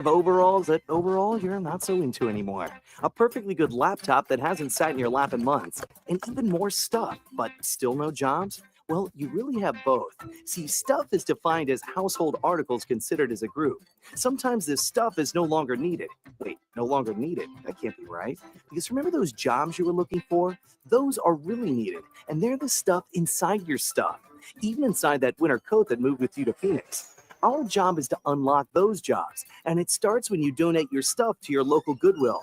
Overalls that overall you're not so into anymore. A perfectly good laptop that hasn't sat in your lap in months. And even more stuff, but still no jobs? Well, you really have both. See, stuff is defined as household articles considered as a group. Sometimes this stuff is no longer needed. Wait, no longer needed? That can't be right. Because remember those jobs you were looking for? Those are really needed. And they're the stuff inside your stuff. Even inside that winter coat that moved with you to Phoenix. Our job is to unlock those jobs, and it starts when you donate your stuff to your local Goodwill.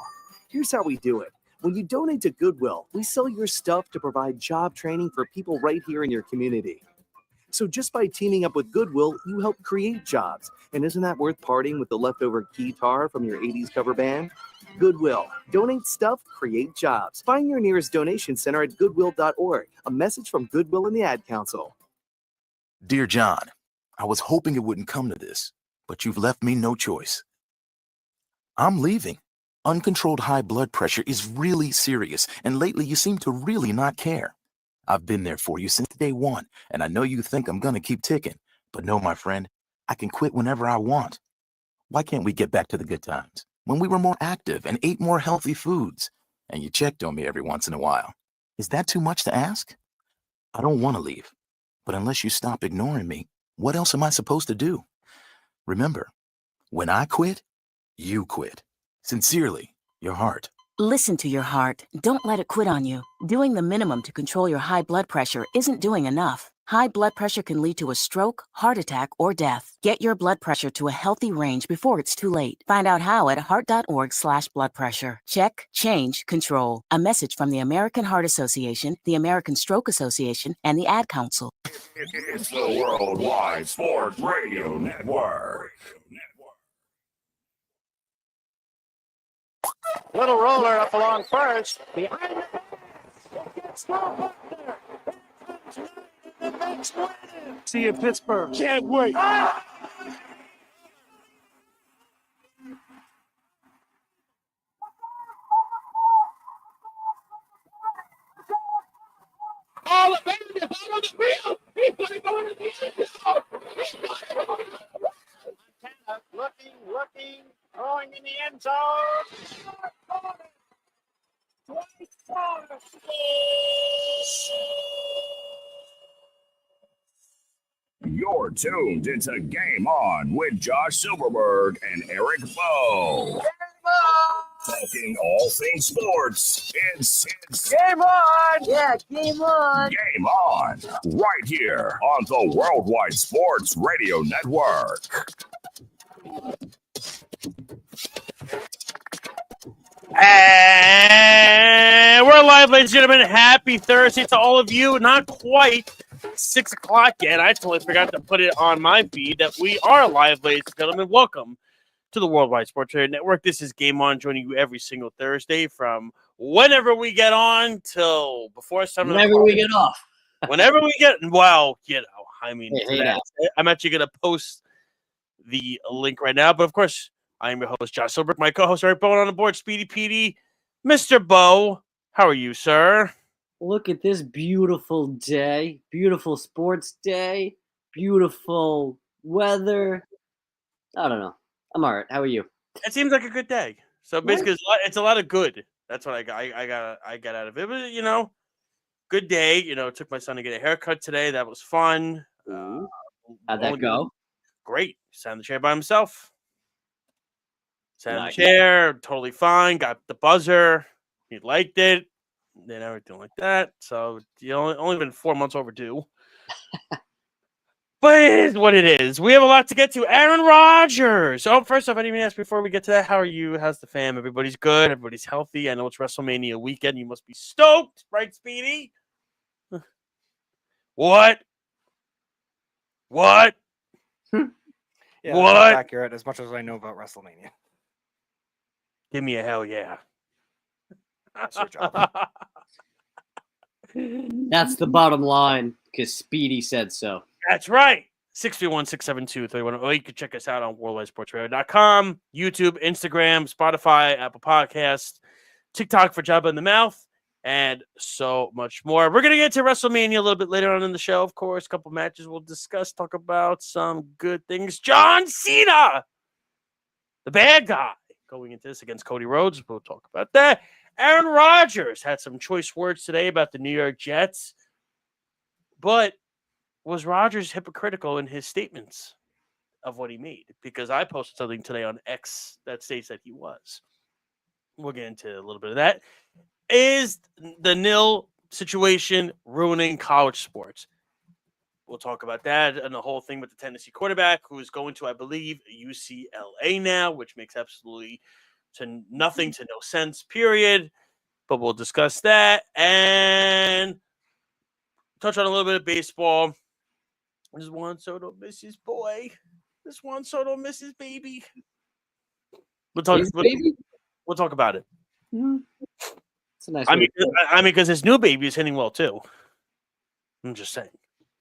Here's how we do it. When you donate to Goodwill, we sell your stuff to provide job training for people right here in your community. So just by teaming up with Goodwill, you help create jobs. And isn't that worth parting with the leftover guitar from your 80s cover band? Goodwill. Donate stuff, create jobs. Find your nearest donation center at goodwill.org. A message from Goodwill and the Ad Council. Dear John, I was hoping it wouldn't come to this, but you've left me no choice. I'm leaving. Uncontrolled high blood pressure is really serious, and lately you seem to really not care. I've been there for you since day one, and I know you think I'm gonna keep ticking, but no, my friend, I can quit whenever I want. Why can't we get back to the good times, when we were more active and ate more healthy foods, and you checked on me every once in a while? Is that too much to ask? I don't want to leave, but unless you stop ignoring me, what else am I supposed to do? Remember, when I quit, you quit. Sincerely, your heart. Listen to your heart. Don't let it quit on you. Doing the minimum to control your high blood pressure isn't doing enough. High blood pressure can lead to a stroke, heart attack, or death. Get your blood pressure to a healthy range before it's too late. Find out how at heart.org/blood pressure. Check, change, control. A message from the American Heart Association, the American Stroke Association, and the Ad Council. It's the Worldwide Sports Radio Network. Little roller up along first. Behind the pass. It gets thrown back there. The next win. See you in Pittsburgh. Can't wait. Ah! All the baby is out on the field. He's going to go into the end zone. Montana looking, throwing in the end zone. You're tuned into Game On with Josh Silverberg and Erik Bowe. Talking all things sports. It's Game on! Yeah, game on! Game On, right here on the Worldwide Sports Radio Network. And we're live, ladies and gentlemen. Happy Thursday to all of you. Not quite 6 o'clock yet. I totally forgot to put it on my feed that we are live, ladies and gentlemen. Welcome to the Worldwide Sports Radio Network. This is Game On, joining you every single Thursday from whenever we get on till before 7 o'clock. Whenever we get off. Whenever we get, well, you know, I mean, Hey, I'm actually going to post the link right now. But of course, I am your host, Josh Silberg. My co-host, Erik Bowe, on the board, Speedy Petey. Mr. Bowe, how are you, sir? Look at this beautiful day. Beautiful sports day. Beautiful weather. I don't know. I'm all right. How are you? It seems like a good day. So basically, it's a lot of good. That's what I got out of it. But, you know, good day. You know, took my son to get a haircut today. That was fun. How'd that go? Great. Sat in the chair by himself. Sat in the chair, totally fine. Got the buzzer. He liked it. And everything like that. So, you know, only been 4 months overdue. But it is what it is. We have a lot to get to. Aaron Rodgers. Oh, first off, I didn't even ask before we get to that. How are you? How's the fam? Everybody's good. Everybody's healthy. I know it's WrestleMania weekend. You must be stoked, right, Speedy? What? Yeah, What? that's accurate as much as I know about WrestleMania. Give me a hell yeah. That's your job. That's the bottom line, because Speedy said so. That's right. 631-672-3108. You can check us out on worldwidesportsradio.com, YouTube, Instagram, Spotify, Apple Podcasts, TikTok for Jabba in the Mouth, and so much more. We're going to get to WrestleMania a little bit later on in the show, of course. A couple matches we'll discuss, talk about some good things. John Cena! the bad guy, going into this against Cody Rhodes. We'll talk about that. Aaron Rodgers had some choice words today about the New York Jets. But was Rodgers hypocritical in his statements of what he made? Because I posted something today on X that states that he was. We'll get into a little bit of that. Is the nil situation ruining college sports? We'll talk about that and the whole thing with the Tennessee quarterback who is going to, I believe, UCLA now, which makes absolutely nothing to no sense, period. But we'll discuss that and touch on a little bit of baseball. This Juan Soto misses boy. This Juan Soto misses baby. We'll talk about it. Mm-hmm. It's a nice. I mean, because his new baby is hitting well too. I'm just saying.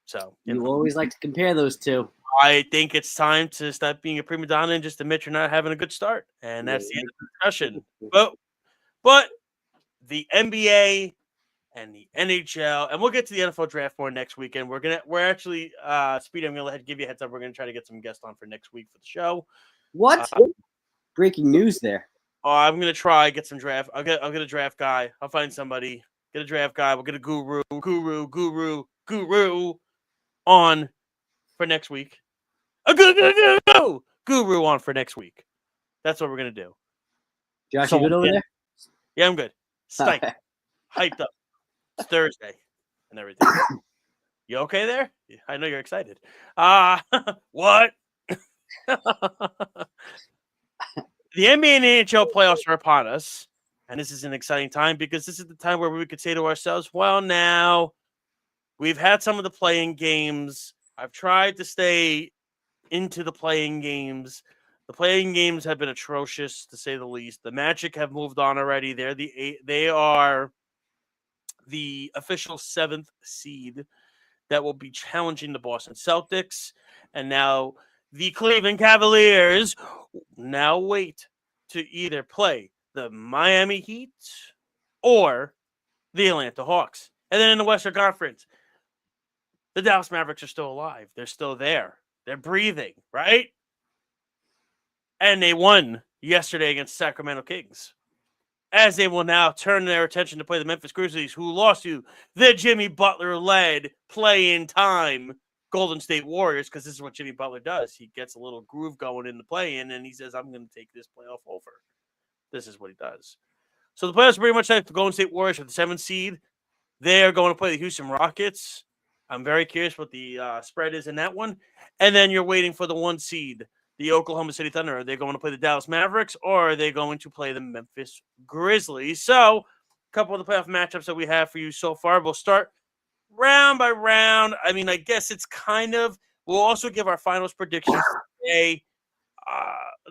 So you always like to compare those two. I think it's time to stop being a prima donna and just admit you're not having a good start, and that's the end of the discussion. But the NBA and the NHL, and we'll get to the NFL draft more next weekend. We're actually Speedy, I'm gonna give you a heads up. We're gonna try to get some guests on for next week for the show. What? Breaking news there. Oh, I'm gonna try get some draft. I'll get a draft guy. I'll find somebody. Get a draft guy. We'll get a guru on for next week. A guru on for next week. That's what we're gonna do. Josh, you good over there? Yeah, I'm good. Psyched. Hyped up. It's Thursday and everything. You okay there? I know you're excited. What? The NBA and NHL playoffs are upon us, and this is an exciting time because this is the time where we could say to ourselves, well, now we've had some of the playing games. I've tried to stay into the playing games. The playing games have been atrocious, to say the least. The Magic have moved on already. They are the official 7th seed that will be challenging the Boston Celtics. And now the Cleveland Cavaliers now wait to either play the Miami Heat or the Atlanta Hawks. And then in the Western Conference, the Dallas Mavericks are still alive. They're still there. They're breathing, right? And they won yesterday against Sacramento Kings, as they will now turn their attention to play the Memphis Grizzlies, who lost to the Jimmy Butler-led play-in time Golden State Warriors, because this is what Jimmy Butler does. He gets a little groove going in the play-in, and he says, I'm going to take this playoff over. This is what he does. So the playoffs are pretty much like the Golden State Warriors with the 7th seed. They are going to play the Houston Rockets. I'm very curious what the spread is in that one. And then you're waiting for the 1 seed, the Oklahoma City Thunder. Are they going to play the Dallas Mavericks, or are they going to play the Memphis Grizzlies? So a couple of the playoff matchups that we have for you so far. We'll start round by round. I mean, I guess it's kind of – we'll also give our finals predictions today.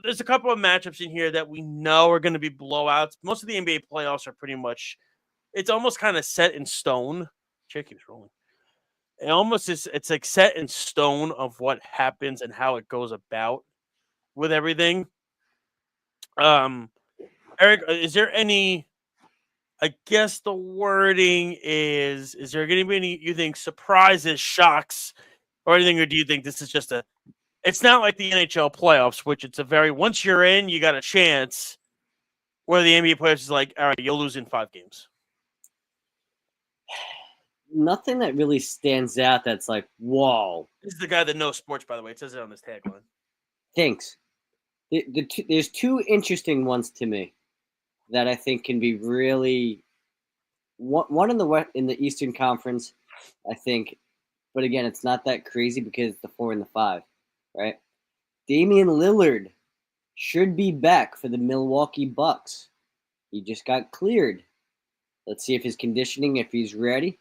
There's a couple of matchups in here that we know are going to be blowouts. Most of the NBA playoffs are pretty much – it's almost kind of set in stone. Chair keeps rolling. It almost is. It's like set in stone of what happens and how it goes about with everything. Erik, is there any? I guess the wording is there going to be any, you think, surprises, shocks, or anything, or do you think this is just a? It's not like the NHL playoffs, which it's a very once you're in, you got a chance. Where the NBA playoffs is like, all right, you'll lose in 5 games. Nothing that really stands out that's like, whoa. This is the guy that knows sports, by the way. It says it on this tagline. Thanks. There's 2 interesting ones to me that I think can be really one in the Eastern Conference, I think, but again, it's not that crazy because it's the 4 and the 5, right? Damian Lillard should be back for the Milwaukee Bucks. He just got cleared. Let's see if his conditioning, if he's ready.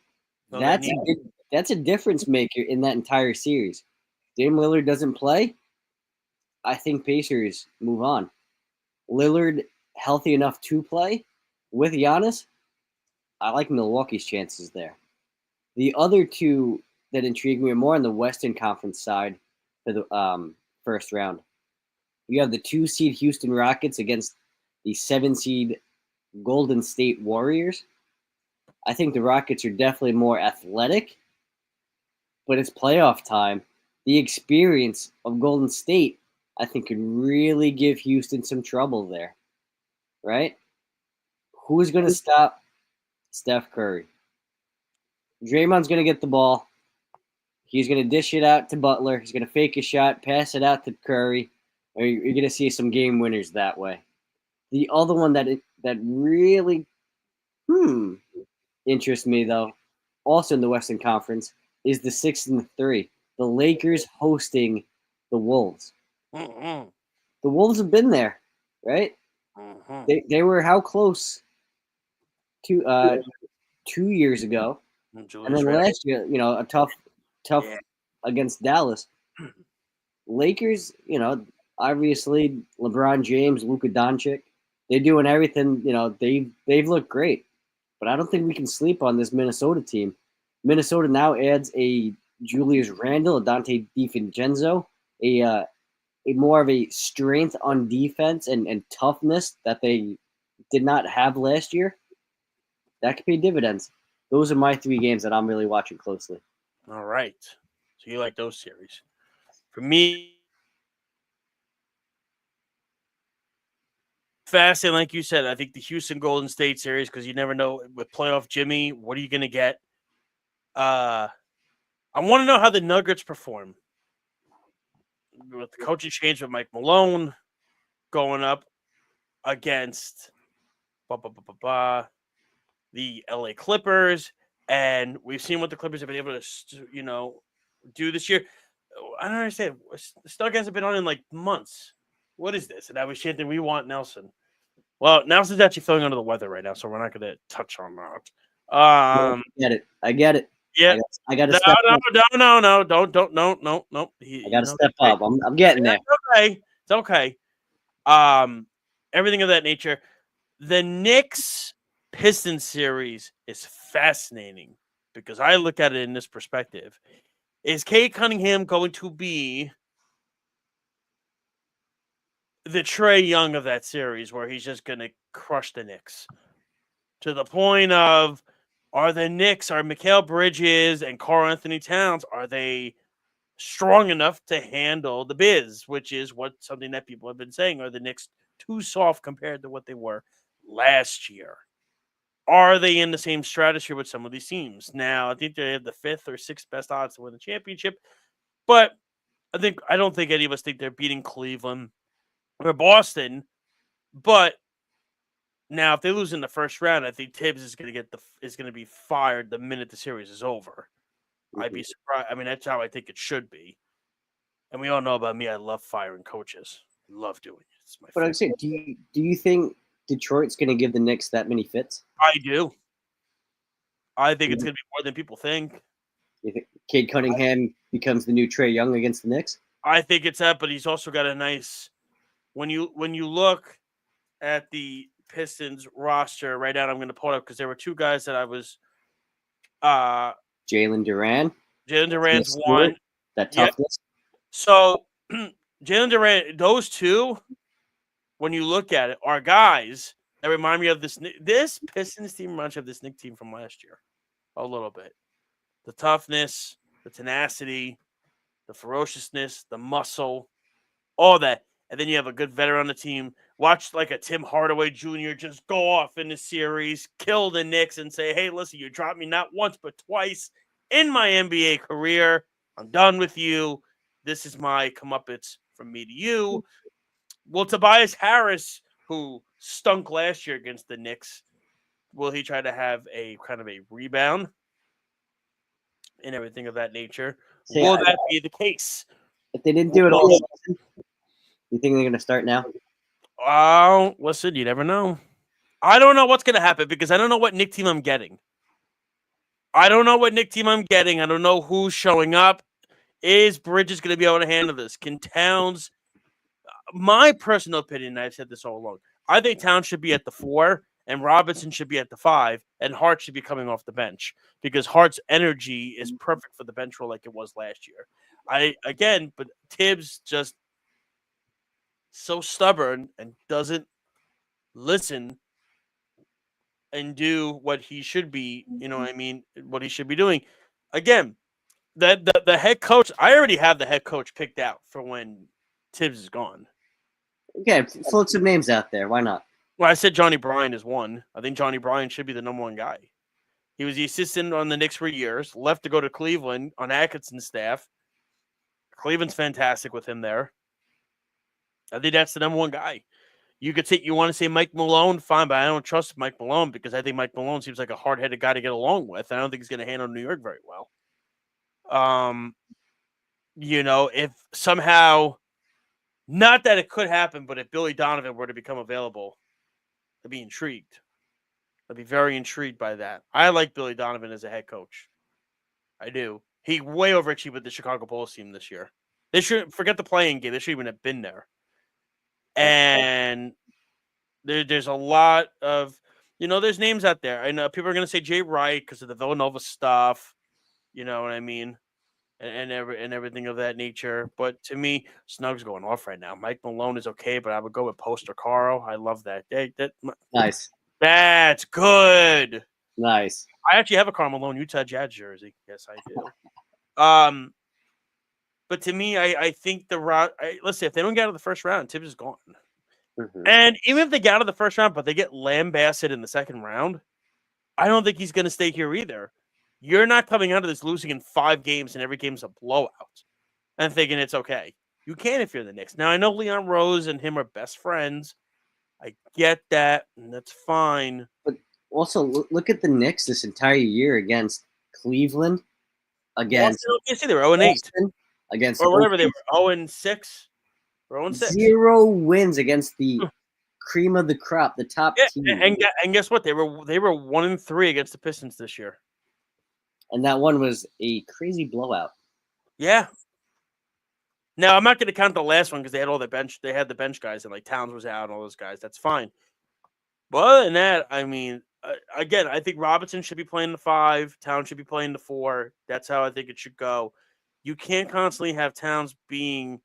That's a difference maker in that entire series. Dame Lillard doesn't play. I think Pacers move on. Lillard healthy enough to play with Giannis. I like Milwaukee's chances there. The other 2 that intrigue me are more on the Western Conference side for the first round. You have the 2 seed Houston Rockets against the 7 seed Golden State Warriors. I think the Rockets are definitely more athletic, but it's playoff time. The experience of Golden State I think could really give Houston some trouble there, right? Who's going to stop Steph Curry? Draymond's going to get the ball. He's going to dish it out to Butler. He's going to fake a shot, pass it out to Curry. Or you're going to see some game winners that way. The other one that really interests me, though, also in the Western Conference, is the 6-3. The Lakers hosting the Wolves. Mm-hmm. The Wolves have been there, right? Mm-hmm. They were how close to 2 years ago, and then last year, a tough against Dallas. Lakers, obviously LeBron James, Luka Doncic, they're doing everything. They've looked great, but I don't think we can sleep on this Minnesota team. Minnesota now adds a Julius Randle, a Dante DiVincenzo, a more of a strength on defense and toughness that they did not have last year. That could pay dividends. Those are my 3 games that I'm really watching closely. All right. So you like those series. For me, fascinating, like you said, I think the Houston Golden State series, because you never know with playoff Jimmy, what are you going to get? I want to know how the Nuggets perform. With the coaching change with Mike Malone going up against the LA Clippers, and we've seen what the Clippers have been able to, do this year. I don't understand. Stug hasn't been on in like months. What is this? And I was chanting, "We want Nelson." Well, Nelson's actually feeling under the weather right now, so we're not going to touch on that. I get it. Yeah. I got to step up. No. Don't. No. I got to step up. I'm getting there. It's okay. Everything of that nature. The Knicks Pistons series is fascinating because I look at it in this perspective. Is Kate Cunningham going to be the Trae Young of that series where he's just going to crush the Knicks? To the point of, are Mikal Bridges and Karl Anthony Towns, are they strong enough to handle the biz, which is something that people have been saying. Are the Knicks too soft compared to what they were last year? Are they in the same stratosphere with some of these teams? Now, I think they have the 5th or 6th best odds to win the championship, but I don't think any of us think they're beating Cleveland or Boston. But now, if they lose in the first round, I think Tibbs is going to be fired the minute the series is over. I'd be surprised. I mean, that's how I think it should be. And we all know about me. I love firing coaches. I love doing it. It's my favorite. I'm saying, do you think Detroit's going to give the Knicks that many fits? I do. I think it's going to be more than people think. You think Cade Cunningham becomes the new Trae Young against the Knicks? I think it's that, but he's also got a nice. When you look at the Pistons roster right now, I'm going to pull it up because there were 2 guys that I was. Jalen Durant's one. That toughness. So, Jalen Durant, those 2, when you look at it, are guys that remind me of this Pistons team reminds me of this Knicks team from last year. A little bit. The toughness, the tenacity, the ferociousness, the muscle, all that. And then you have a good veteran on the team. Watch like a Tim Hardaway Jr. just go off in the series, kill the Knicks, and say, hey, listen, you dropped me not once but twice in my NBA career. I'm done with you. This is my comeuppance from me to you. Will Tobias Harris, who stunk last year against the Knicks, will he try to have a kind of a rebound and everything of that nature? Will that be the case? If they didn't do it all season, you think they're going to start now? Oh, listen, you never know. I don't know what's going to happen because I don't know what Knick team I'm getting. I don't know who's showing up. Is Bridges going to be able to handle this? Can Towns? My personal opinion, I've said this all along, I think Towns should be at the 4 and Robinson should be at the 5 and Hart should be coming off the bench because Hart's energy is perfect for the bench role like it was last year. But Tibbs just so stubborn and doesn't listen and do what he should be, what he should be doing. Again, the head coach, I already have the head coach picked out for when Tibbs is gone. Okay, float some names out there. Why not? Well, I said Johnny Bryan is one. I think Johnny Bryan should be the number one guy. He was the assistant on the Knicks for years, left to go to Cleveland on Atkinson's staff. Cleveland's fantastic with him there. I think that's the number one guy. You want to say Mike Malone, fine, but I don't trust Mike Malone because I think Mike Malone seems like a hard-headed guy to get along with. I don't think he's going to handle New York very well. If somehow, not that it could happen, but if Billy Donovan were to become available, I'd be intrigued. I'd be very intrigued by that. I like Billy Donovan as a head coach. I do. He way overachieved with the Chicago Bulls team this year. They should forget the playing game. They should even have been there. And there's a lot of, there's names out there. I know people are going to say Jay Wright because of the Villanova stuff. You know what I mean? And everything of that nature. But to me, Snug's going off right now. Mike Malone is okay, but I would go with Poster Carl. I love that. Nice. That's good. Nice. I actually have a Karl Malone Utah Jazz jersey. Yes, I do. But to me, I think the route. Let's say if they don't get out of the first round, Tibbs is gone. Mm-hmm. And even if they get out of the first round, but they get lambasted in the second round, I don't think he's going to stay here either. You're not coming out of this losing in 5 games and every game's a blowout and thinking it's okay. You can if you're the Knicks. Now, I know Leon Rose and him are best friends. I get that, and that's fine. But also, look at the Knicks this entire year against Cleveland, against they were 0-8. Against or whatever they were, 0-6. 0-6. 0 wins against the cream of the crop, the top team. And guess what? They were 1-3 against the Pistons this year. And that one was a crazy blowout. Yeah. Now I'm not going to count the last one because they had all the bench. They had the bench guys and like Towns was out and all those guys. That's fine. But other than that, I mean, again, I think Robinson should be playing the 5. Towns should be playing the 4. That's how I think it should go. You can't constantly have Towns being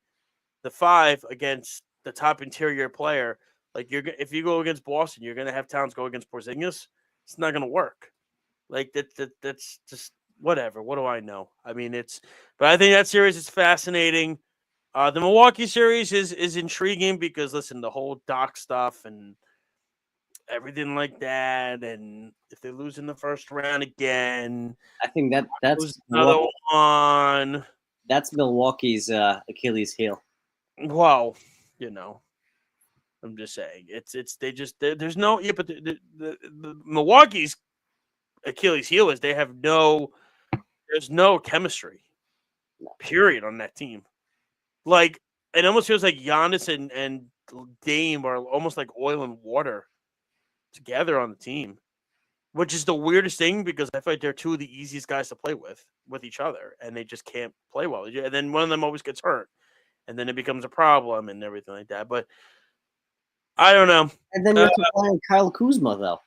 the 5 against the top interior player. Like if you go against Boston, you're going to have Towns go against Porzingis. It's not going to work. Like that's just whatever. What do I know? I mean, but I think that series is fascinating. The Milwaukee series is intriguing because listen, the whole Doc stuff and everything like that, and if they lose in the first round again, I think that's another one. That's Milwaukee's Achilles heel. Well, I'm just saying there's no but the Milwaukee's Achilles heel is there's no chemistry, period, on that team. Like it almost feels like Giannis and Dame are almost like oil and water together on the team, which is the weirdest thing because I feel like they're 2 of the easiest guys to play with each other, and they just can't play well. And then one of them always gets hurt, and then it becomes a problem and everything like that. But I don't know. And then you have to play Kyle Kuzma, though.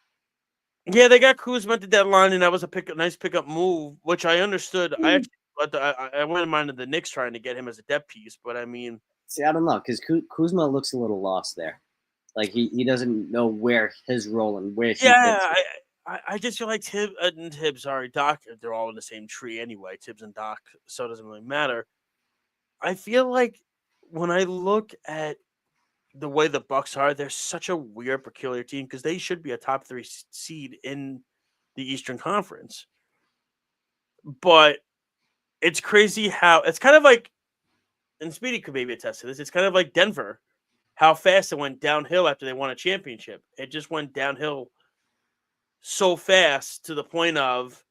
Yeah, they got Kuzma at the deadline, and that was a nice pickup move, which I understood. I wouldn't mind the Knicks trying to get him as a depth piece, but I mean, see, I don't know because Kuzma looks a little lost there. Like he doesn't know where his role and where he fits. I just feel like Tibbs, Doc, they're all in the same tree anyway, Tibbs and Doc, so it doesn't really matter. I feel like when I look at the way the Bucks are, they're such a weird, peculiar team because they should be a top 3 seed in the Eastern Conference. But it's crazy how it's kind of like, and Speedy could maybe attest to this, it's kind of like Denver, how fast it went downhill after they won a championship. It just went downhill so fast to the point of,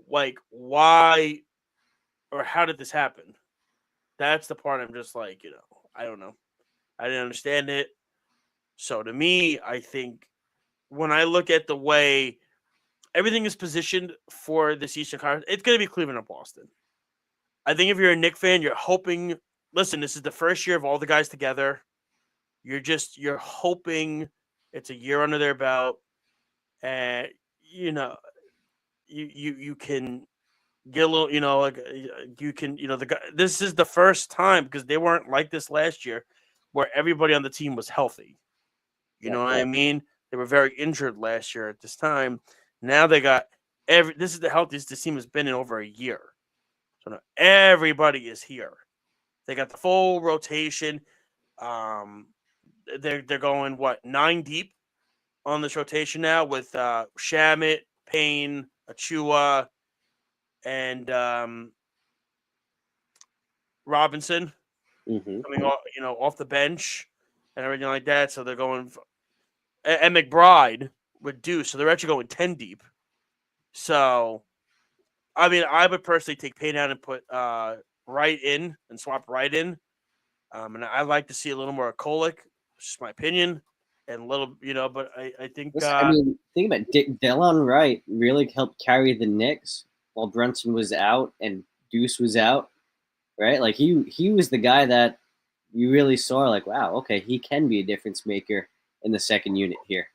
like, why or how did this happen? That's the part I'm just like, I don't know. I didn't understand it. So to me, I think when I look at the way everything is positioned for this Eastern Conference, it's going to be Cleveland or Boston. I think if you're a Knicks fan, you're hoping, listen, this is the first year of all the guys together. You're hoping it's a year under their belt, and you can get a little, this is the first time because they weren't like this last year where everybody on the team was healthy. You know what I mean? They were very injured last year at this time. Now they got this is the healthiest this team has been in over a year. So now everybody is here They got the full rotation. They're going 9 deep on this rotation now with Shamit, Payne, Achua, and Robinson coming off the bench and everything like that. So they're going and McBride with Deuce, so they're actually going 10 deep. So, I mean, I would personally take Payne out and put Wright in and swap Wright in. And I like to see a little more Kolick, just my opinion, and a little, but I think. Think about Delon Wright really helped carry the Knicks while Brunson was out and Deuce was out, right? Like he was the guy that you really saw, like, wow, okay, he can be a difference maker in the second unit here.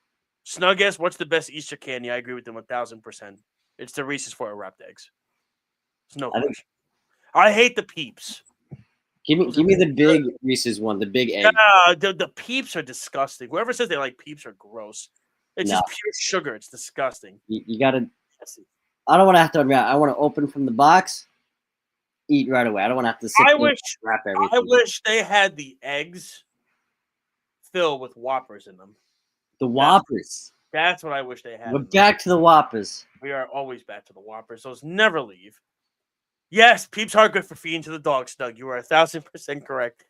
Snug guess, what's the best Easter candy? I agree with them 1,000%. It's the Reese's Foil wrapped eggs. It's no question. I hate the Peeps. Give me the big Reese's one, the big egg. The Peeps are disgusting. Whoever says they like Peeps are gross. It's just pure sugar. It's disgusting. You gotta. I don't want to have to. I want to open from the box, eat right away. I don't want to have to sit wrap everything. I wish they had the eggs filled with Whoppers in them. The Whoppers. That's what I wish they had. We're back to the Whoppers. We are always back to the Whoppers. Those never leave. Yes, Peeps are good for feeding to the dogs, Doug. You are 1,000% correct.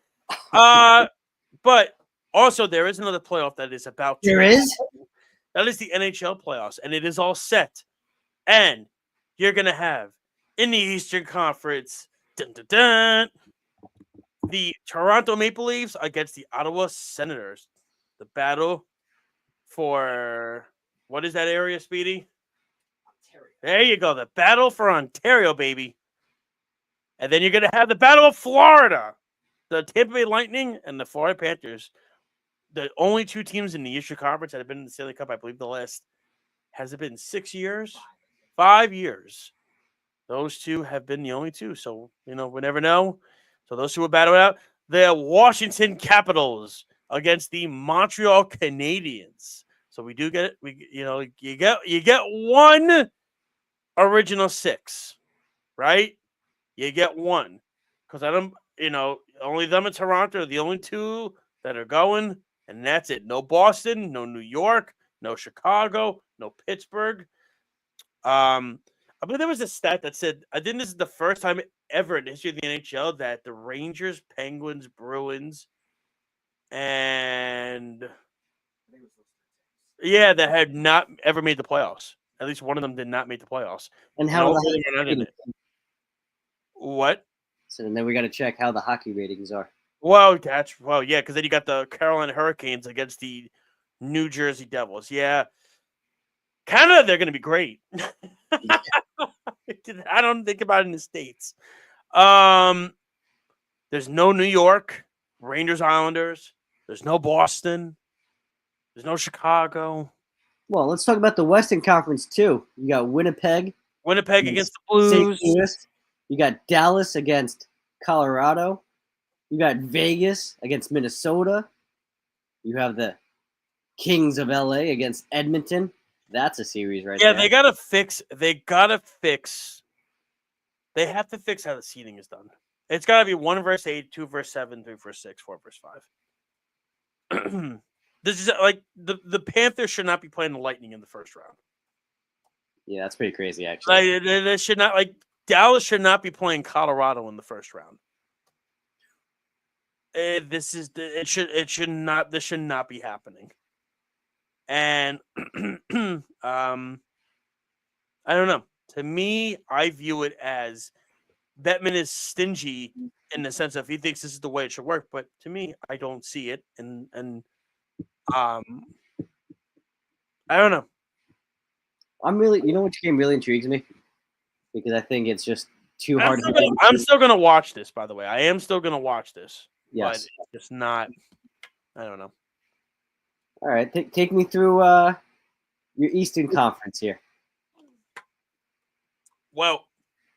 But also there is another playoff that is about to There is? That is the NHL playoffs, and it is all set. And you're going to have, in the Eastern Conference, the Toronto Maple Leafs against the Ottawa Senators. The battle for, what is that area, Speedy? Ontario. There you go. The battle for Ontario, baby. And then you're going to have the battle of Florida. The Tampa Bay Lightning and the Florida Panthers. The only 2 teams in the Eastern Conference that have been in the Stanley Cup, I believe the last, has it been 6 years? 5 years. Those 2 have been the only 2. So, we never know. So those 2 will battle out. The Washington Capitals against the Montreal Canadiens. So we do get it. You get 1 original 6, right? You get 1. Because I don't, only them in Toronto are the only 2 that are going. And that's it. No Boston, no New York, no Chicago, no Pittsburgh. I believe there was a stat that said, I think this is the first time ever in the history of the NHL that the Rangers, Penguins, Bruins, and that had not ever made the playoffs. At least one of them did not make the playoffs. And how What? So then we got to check how the hockey ratings are. Well, yeah, because then you got the Carolina Hurricanes against the New Jersey Devils. Yeah. Canada, they're going to be great. I don't think about it in the States. There's no New York, Rangers, Islanders. There's no Boston. There's no Chicago. Well, let's talk about the Western Conference, too. You got Winnipeg. Against the Blues. St. Louis. You got Dallas against Colorado. You got Vegas against Minnesota. You have the Kings of LA against Edmonton. That's a series right there. Yeah, they have to fix how the seeding is done. It's got to be 1 versus 8, 2 versus 7, 3 versus 6, 4 versus 5. This is like the Panthers should not be playing the Lightning in the first round. Yeah, that's pretty crazy, actually. They should not, Dallas should not be playing Colorado in the first round. This should not be happening. And I don't know. To me, I view it as Bettman is stingy in the sense of he thinks this is the way it should work, but to me, I don't see it. And I don't know. Which game really intrigues me? Because I think it's just too hard to I'm still going to watch this, by the way. I am still going to watch this. Yes. But it's not, I don't know. All right. Take me through your Eastern Conference here. Well,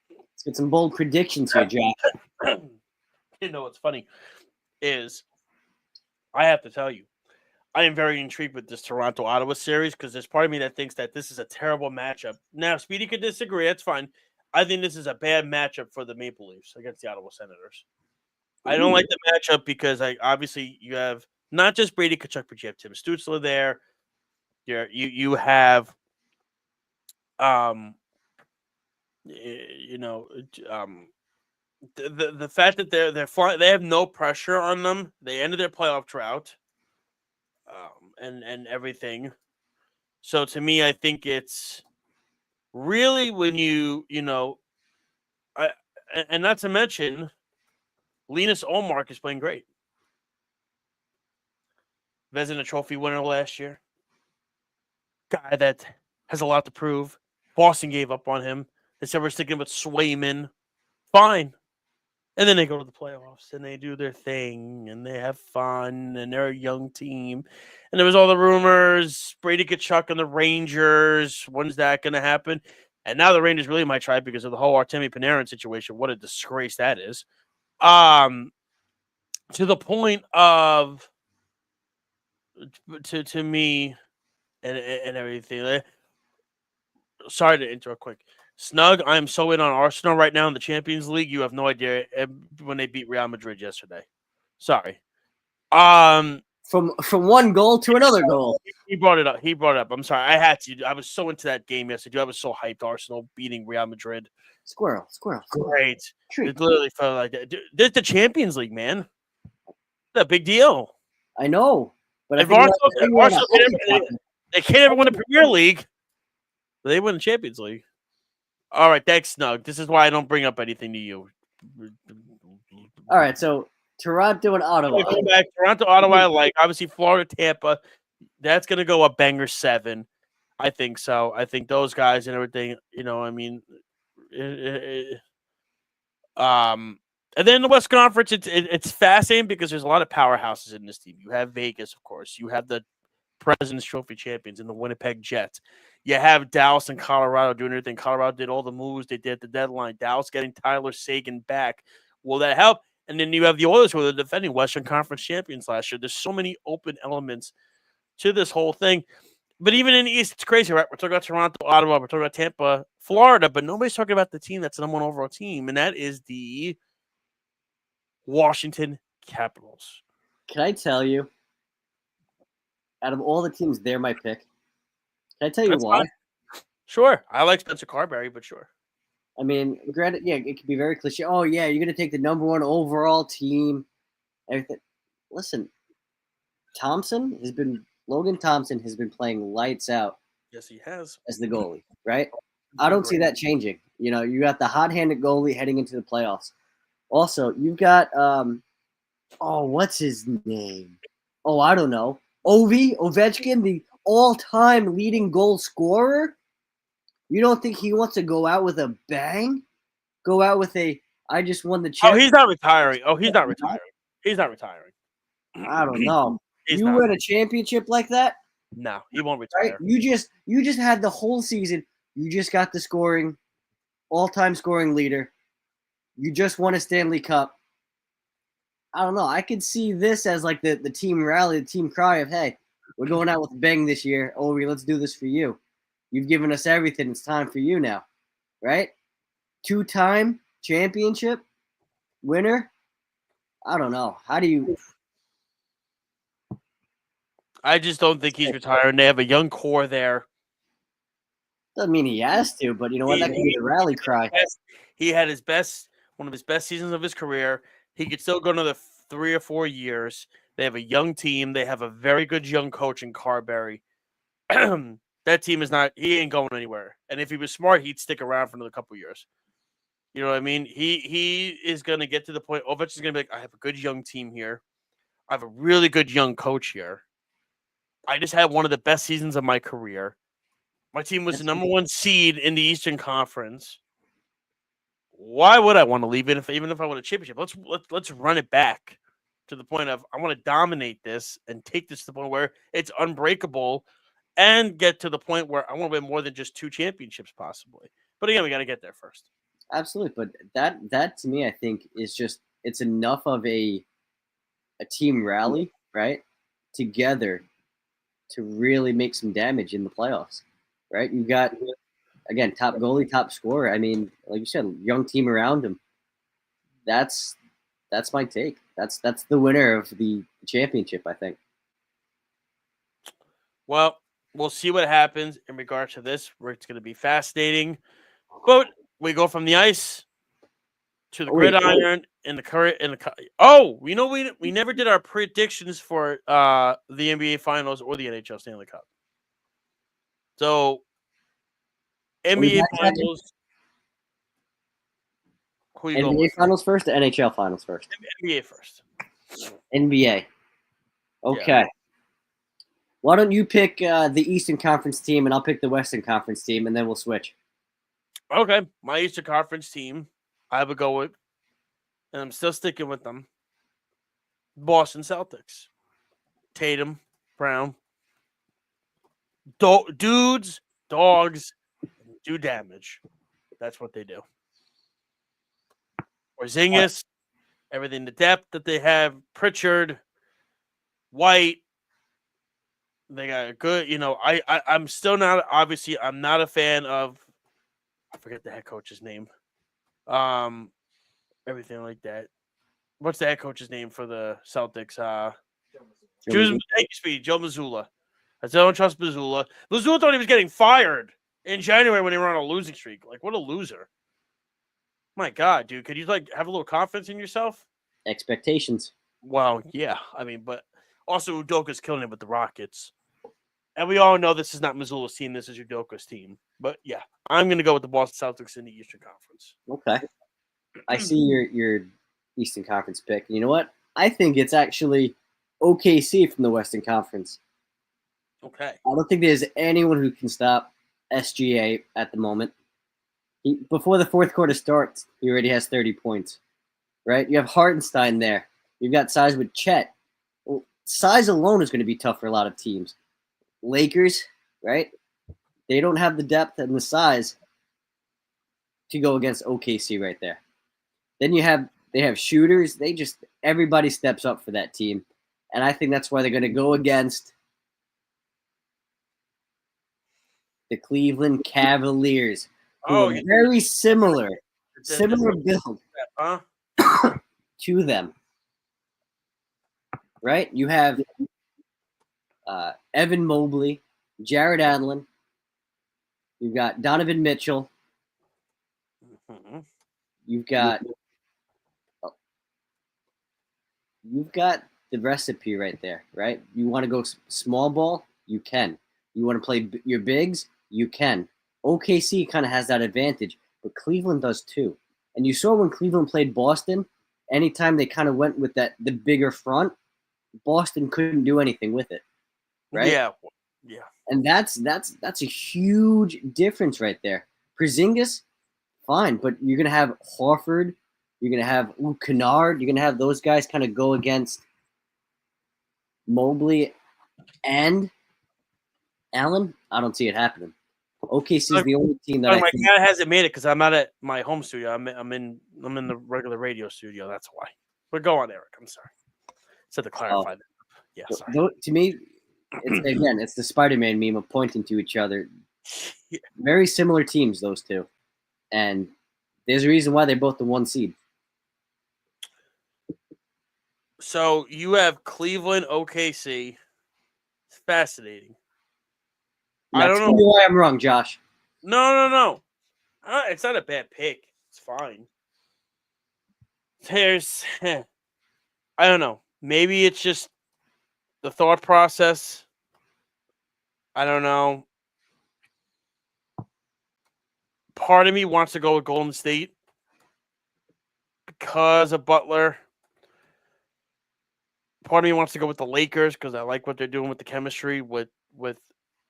let's get some bold predictions here, Josh. What's funny is I have to tell you, I am very intrigued with this Toronto-Ottawa series because there's part of me that thinks that this is a terrible matchup. Now, Speedy could disagree. That's fine. I think this is a bad matchup for the Maple Leafs against the Ottawa Senators. I don't like the matchup because obviously you have not just Brady Kachuk, but you have Tim Stutzler there. You have um the fact that they're flying, they have no pressure on them. They ended their playoff drought, and everything. So to me, I think it's really when I and not to mention Linus Olmark is playing great. Vezina Trophy winner last year. Guy that has a lot to prove. Boston gave up on him. They said we're sticking with Swayman. Fine. And then they go to the playoffs and they do their thing and they have fun and they're a young team. And there was all the rumors, Brady Kachuk and the Rangers. When's that going to happen? And now the Rangers really might try because of the whole Artemi Panarin situation. What a disgrace that is. To the point of to me and everything. Sorry to interrupt quick. Snug, I'm so in on Arsenal right now in the Champions League. You have no idea when they beat Real Madrid yesterday. Sorry. From one goal to another goal. He brought it up. I'm sorry. I had to. I was so into that game yesterday. I was so hyped. Arsenal beating Real Madrid. Squirrel. Great. Treat. It literally felt like that. This is the Champions League, man. It's a big deal. I know. But if Arsenal they can't ever win the Premier League. They win the Champions League. All right, thanks, Snug. This is why I don't bring up anything to you. All right, so Toronto and Ottawa. Going back, Toronto, Ottawa, like obviously Florida, Tampa. That's going to go a banger 7. I think so. I think those guys and everything, I mean, and then the West Conference, it's fascinating because there's a lot of powerhouses in this team. You have Vegas, of course. You have the President's Trophy champions in the Winnipeg Jets. You have Dallas and Colorado doing everything. Colorado did all the moves they did at the deadline. Dallas getting Tyler Seguin back. Will that help? And then you have the Oilers who are the defending Western Conference champions last year. There's so many open elements to this whole thing. But even in the East, it's crazy, right? We're talking about Toronto, Ottawa. We're talking about Tampa, Florida. But nobody's talking about the team that's the number 1 overall team, and that is the Washington Capitals. Can I tell you, out of all the teams, they're my pick. Can I tell you why? Fine. Sure. I like Spencer Carberry, but sure. I mean, granted, yeah, it could be very cliche. Oh, yeah, you're going to take the number 1 overall team. Everything. Listen, Logan Thompson has been playing lights out. Yes, he has. As the goalie, right? I don't see that changing. You got the hot-handed goalie heading into the playoffs. Also, you've got, what's his name? Oh, I don't know. Ovechkin, the all-time leading goal scorer. You don't think he wants to go out with a bang? Go out with I just won the championship. Oh, he's not retiring. He's not retiring. I don't know. Win a championship like that? No, he won't retire. Right? You just had the whole season. You just got the scoring, all-time scoring leader. You just won a Stanley Cup. I don't know. I could see this as like the team rally, the team cry of, hey, we're going out with a bang this year. Ovi, let's do this for you. You've given us everything. It's time for you now. Right? 2-time championship winner? I don't know. How do you... I just don't think he's retiring. They have a young core there. Doesn't mean he has to, but you know what? That could be the rally cry. He had one of his best seasons of his career. He could still go another 3 or 4 years. They have a young team. They have a very good young coach in Carberry. That team he ain't going anywhere. And if he was smart, he'd stick around for another couple years. You know what I mean? He is going to get to the point. Ovechkin's going to be like, I have a good young team here. I have a really good young coach here. I just had one of the best seasons of my career. My team was the number 1 seed in the Eastern Conference. Why would I want to leave it even if I won a championship? Let's run it back to the point of I want to dominate this and take this to the point where it's unbreakable and get to the point where I want to win more than just 2 championships possibly. But again, we got to get there first. Absolutely. But that to me, I think is just, it's enough of a team rally, right? Together to really make some damage in the playoffs, right? You got, again, top goalie, top scorer. I mean, like you said, young team around him. That's that's my take. That's the winner of the championship, I think. Well, we'll see what happens in regards to this. Where it's going to be fascinating. But we go from the ice to the gridiron in the current we never did our predictions for the NBA Finals or the NHL Stanley Cup. So NBA Finals. Who you going NBA with? Finals first or NHL Finals first? NBA first. NBA. Okay. Yeah. Why don't you pick the Eastern Conference team and I'll pick the Western Conference team and then we'll switch. Okay. My Eastern Conference team, I would go with, and I'm still sticking with them, Boston Celtics. Tatum, Brown. Dudes, dogs, do damage. That's what they do. Porzingis, everything, the depth that they have, Pritchard, White, they got a good, I'm still not, obviously, I'm not a fan of, I forget the head coach's name. Everything like that. What's the head coach's name for the Celtics? Joe Mazzulla. I still don't trust Mazzulla. Mazzulla thought he was getting fired in January when they were on a losing streak. Like, what a loser. My God, dude. Could you, have a little confidence in yourself? Expectations. Well, yeah. I mean, but also Udoka's killing it with the Rockets. And we all know this is not Mazzulla's team. This is Udoka's team. But, yeah, I'm going to go with the Boston Celtics in the Eastern Conference. Okay. I see your Eastern Conference pick. You know what? I think it's actually OKC from the Western Conference. Okay. I don't think there's anyone who can stop SGA at the moment. Before the fourth quarter starts, he already has 30 points, right? You have Hartenstein there. You've got size with Chet. Well, size alone is going to be tough for a lot of teams. Lakers, right? They don't have the depth and the size to go against OKC right there. Then they have shooters. Everybody steps up for that team. And I think that's why they're going to go against the Cleveland Cavaliers, who are very similar build to them. Right? You have Evan Mobley, Jared Allen. You've got Donovan Mitchell. Mm-hmm. You've got the recipe right there, right? You want to go small ball? You can. You want to play your bigs? You can. OKC kind of has that advantage, but Cleveland does too. And you saw when Cleveland played Boston, anytime they kind of went with the bigger front, Boston couldn't do anything with it, right? Yeah. And that's a huge difference right there. Porzingis, fine, but you're gonna have Horford, you're gonna have Kennard, you're gonna have those guys kind of go against Mobley and Allen. I don't see it happening. OKC is the only team that my cat hasn't made it because I'm not at my home studio. I'm in the regular radio studio. That's why. But go on, Eric. I'm sorry. Said to clarify that. Yeah, sorry. To me, it's the Spider-Man meme of pointing to each other. Yeah. Very similar teams, those two, and there's a reason why they're both the 1 seed. So you have Cleveland, OKC. It's fascinating. I don't know why I'm wrong, Josh. No. It's not a bad pick. It's fine. I don't know. Maybe it's just the thought process. I don't know. Part of me wants to go with Golden State because of Butler. Part of me wants to go with the Lakers because I like what they're doing with the chemistry with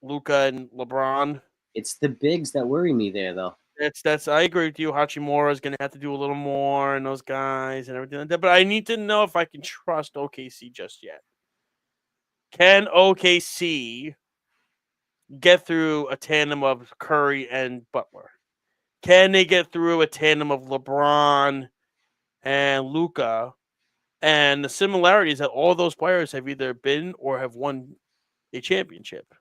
Luka and LeBron. It's the bigs that worry me there, though. I agree with you. Hachimura is going to have to do a little more, and those guys and everything like that. But I need to know if I can trust OKC just yet. Can OKC get through a tandem of Curry and Butler? Can they get through a tandem of LeBron and Luka? And the similarity is that all those players have either been or have won a championship.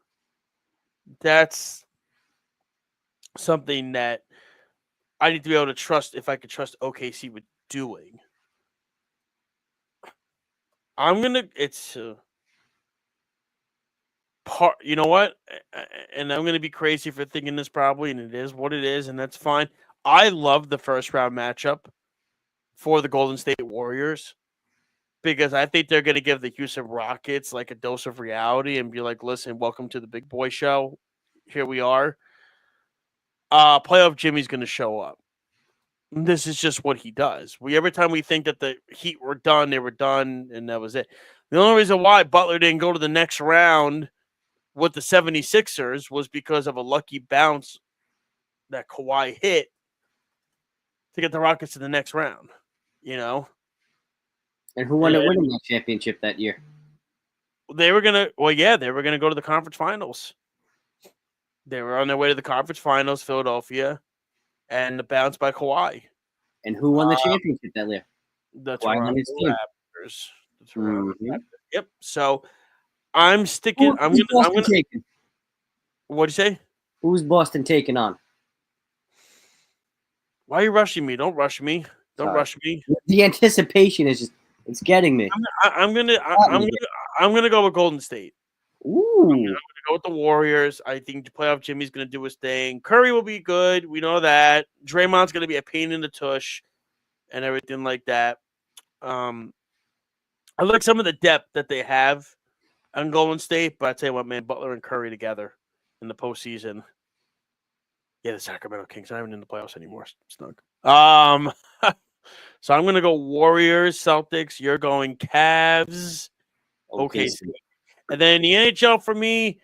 That's something that I need to be able to trust if I could trust OKC with doing. It's part. You know what? And I'm gonna be crazy for thinking this probably, and it is what it is, and that's fine. I love the first round matchup for the Golden State Warriors because I think they're gonna give the Houston Rockets like a dose of reality and be like, "Listen, welcome to the big boy show. Here we are." Playoff Jimmy's gonna show up. This is just what he does. Every time we think that the Heat were done, they were done, and that was it. The only reason why Butler didn't go to the next round with the 76ers was because of a lucky bounce that Kawhi hit to get the Rockets to the next round. You know? And who wound up winning that championship that year? They were gonna go to the conference finals. They were on their way to the conference finals, Philadelphia, and the bounce by Kawhi. And who won the championship that year? The Kawhi Toronto and his team. Raptors. The Toronto Raptors. Yep. So I'm sticking. I'm Who's gonna. Boston taking? What'd you say? Who's Boston taking on? Why are you rushing me? Don't rush me. Don't Sorry. rush me. The anticipation is just—it's getting me. I'm gonna go with Golden State. Ooh. I'm gonna go with the Warriors. I think the playoff Jimmy's gonna do his thing. Curry will be good. We know that. Draymond's gonna be a pain in the tush and everything like that. I like some of the depth that they have on Golden State, but I tell you what, man, Butler and Curry together in the postseason. Yeah, the Sacramento Kings are not even in the playoffs anymore. Snug. So I'm gonna go Warriors, Celtics. You're going Cavs. Okay. And then the NHL for me,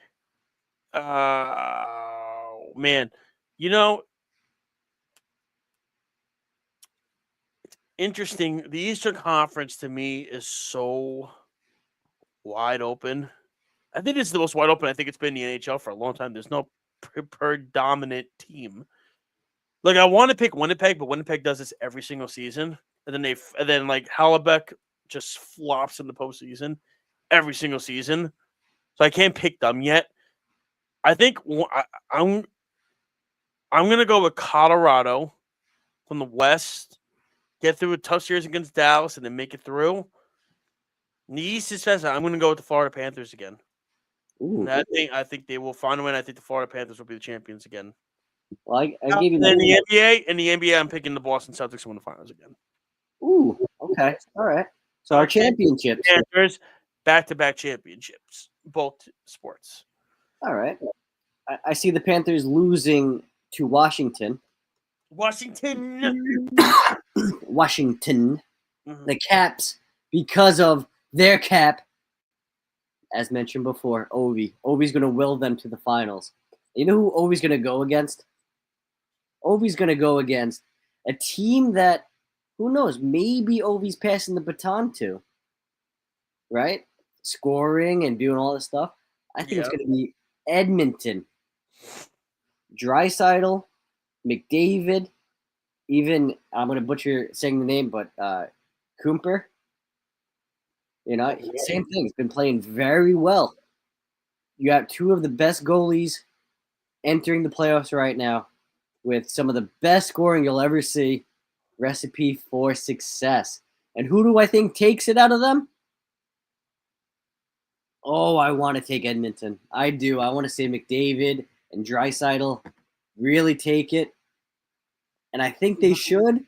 man, it's interesting. The Eastern Conference to me is so wide open. I think it's the most wide open I think it's been in the NHL for a long time. There's no predominant team. Like I want to pick Winnipeg, but Winnipeg does this every single season, and then like Hallebeck just flops in the postseason every single season. So I can't pick them yet. I think I'm gonna go with Colorado from the West, get through a tough series against Dallas, and then make it through. In the East, it says I'm gonna go with the Florida Panthers again. I think they will find a win. I think the Florida Panthers will be the champions again. Well, I gave you the NBA. In the NBA, I'm picking the Boston Celtics to win the finals again. Ooh, okay, all right. So our championships, Panthers, back-to-back championships, both sports. All right. I see the Panthers losing to Washington. Washington. Mm-hmm. The Caps, because of their cap, as mentioned before, Ovi. Ovi's going to will them to the finals. You know who Ovi's going to go against? Ovi's going to go against a team that, who knows, maybe Ovi's passing the baton to, right? Scoring and doing all this stuff. I think it's going to be Edmonton. Draisaitl, McDavid, even, I'm going to butcher saying the name, but Cooper. Same thing. He's been playing very well. You have two of the best goalies entering the playoffs right now with some of the best scoring you'll ever see. Recipe for success. And who do I think takes it out of them? Oh, I want to take Edmonton. I do. I want to say McDavid and Draisaitl really take it. And I think they should,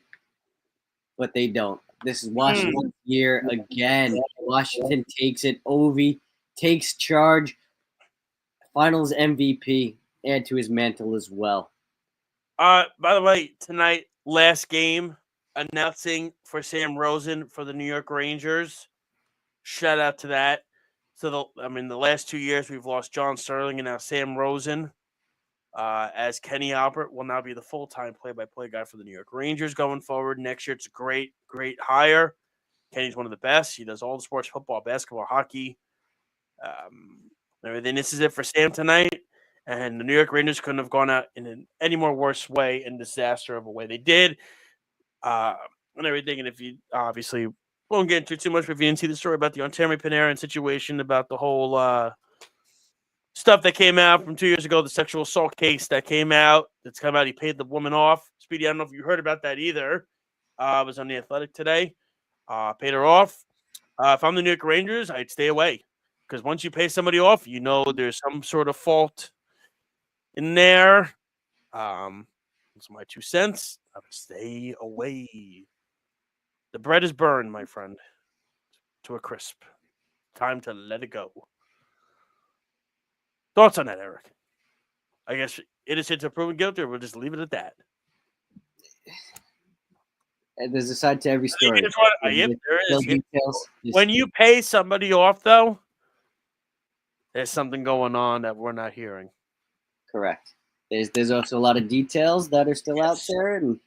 but they don't. This is Washington's year again. Washington takes it. Ovi takes charge. Finals MVP. Add to his mantle as well. By the way, tonight, last game, announcing for Sam Rosen for the New York Rangers. Shout out to that. So, the last 2 years, we've lost John Sterling and now Sam Rosen. As Kenny Albert will now be the full-time play-by-play guy for the New York Rangers going forward. Next year, it's a great, great hire. Kenny's one of the best. He does all the sports, football, basketball, hockey, everything. This is it for Sam tonight. And the New York Rangers couldn't have gone out in any more worse way and disaster of a way they did. And everything. And if you obviously won't get into too much, but if you didn't see the story about the Ontario Panarin situation, about the whole stuff that came out from 2 years ago, the sexual assault case that came out, that's come out, he paid the woman off. Speedy, I don't know if you heard about that either. It was on The Athletic today. Paid her off. If I'm the New York Rangers, I'd stay away because once you pay somebody off, you know there's some sort of fault in there. That's my 2 cents. I would stay away. The bread is burned, my friend, to a crisp. Time to let it go. Thoughts on that, Eric? I guess innocent to proven guilty, or we'll just leave it at that. And there's a side to every story. Yep, there No is. details. When you pay somebody off, though, there's something going on that we're not hearing. Correct. There's also a lot of details that are still out there, and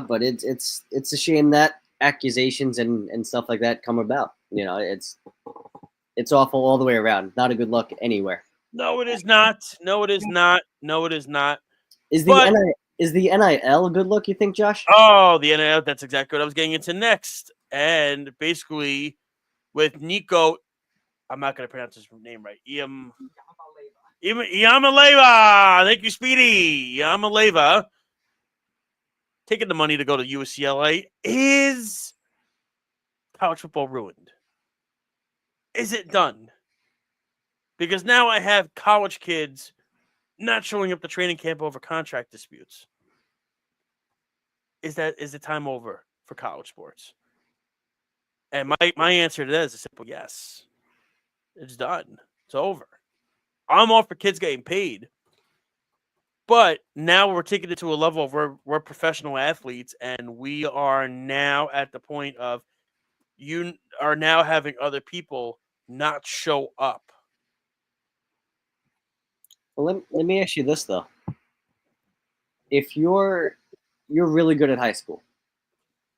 but it's a shame that accusations and stuff like that come about. It's awful all the way around. Not a good look anywhere. No, it is not. No, it is not. No, it is not. Is the NIL a good look, you think, Josh? Oh, the NIL, that's exactly what I was getting into next. And basically, with Nico, I'm not going to pronounce his name right. Iamaleava. Thank you, Speedy. Iamaleava. Taking the money to go to UCLA. Is college football ruined? Is it done? Because now I have college kids not showing up to training camp over contract disputes. Is the time over for college sports? And my answer to that is a simple yes. It's done. It's over. I'm all for kids getting paid. But now we're taking it to a level of we're professional athletes, and we are now at the point of you are now having other people not show up. Well, let me ask you this though: if you're really good at high school,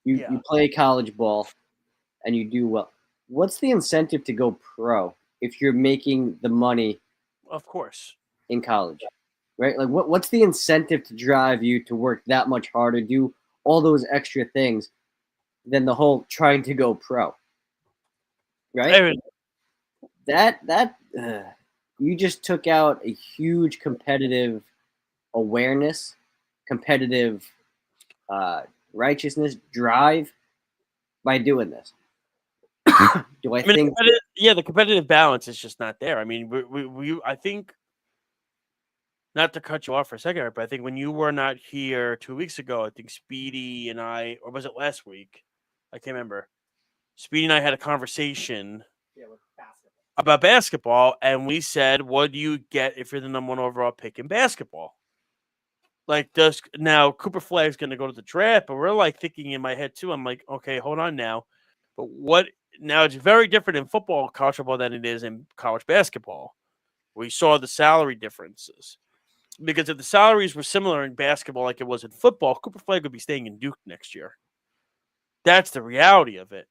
you play college ball, and you do well, what's the incentive to go pro if you're making the money? Of course, in college, right? Like, what's the incentive to drive you to work that much harder, do all those extra things, than the whole trying to go pro, right? That you just took out a huge competitive awareness, competitive righteousness, drive by doing this. Do I think? The competitive balance is just not there. I mean, I think, not to cut you off for a second, but I think when you were not here 2 weeks ago, I think Speedy and I, or was it last week? I can't remember. Speedy and I had a conversation about basketball, and we said, what do you get if you're the number 1 overall pick in basketball? Like, now Cooper Flagg's going to go to the draft, but we're like thinking in my head too. I'm like, okay, hold on now. But now it's very different in football, college football, than it is in college basketball. We saw the salary differences. Because if the salaries were similar in basketball like it was in football, Cooper Flagg would be staying in Duke next year. That's the reality of it.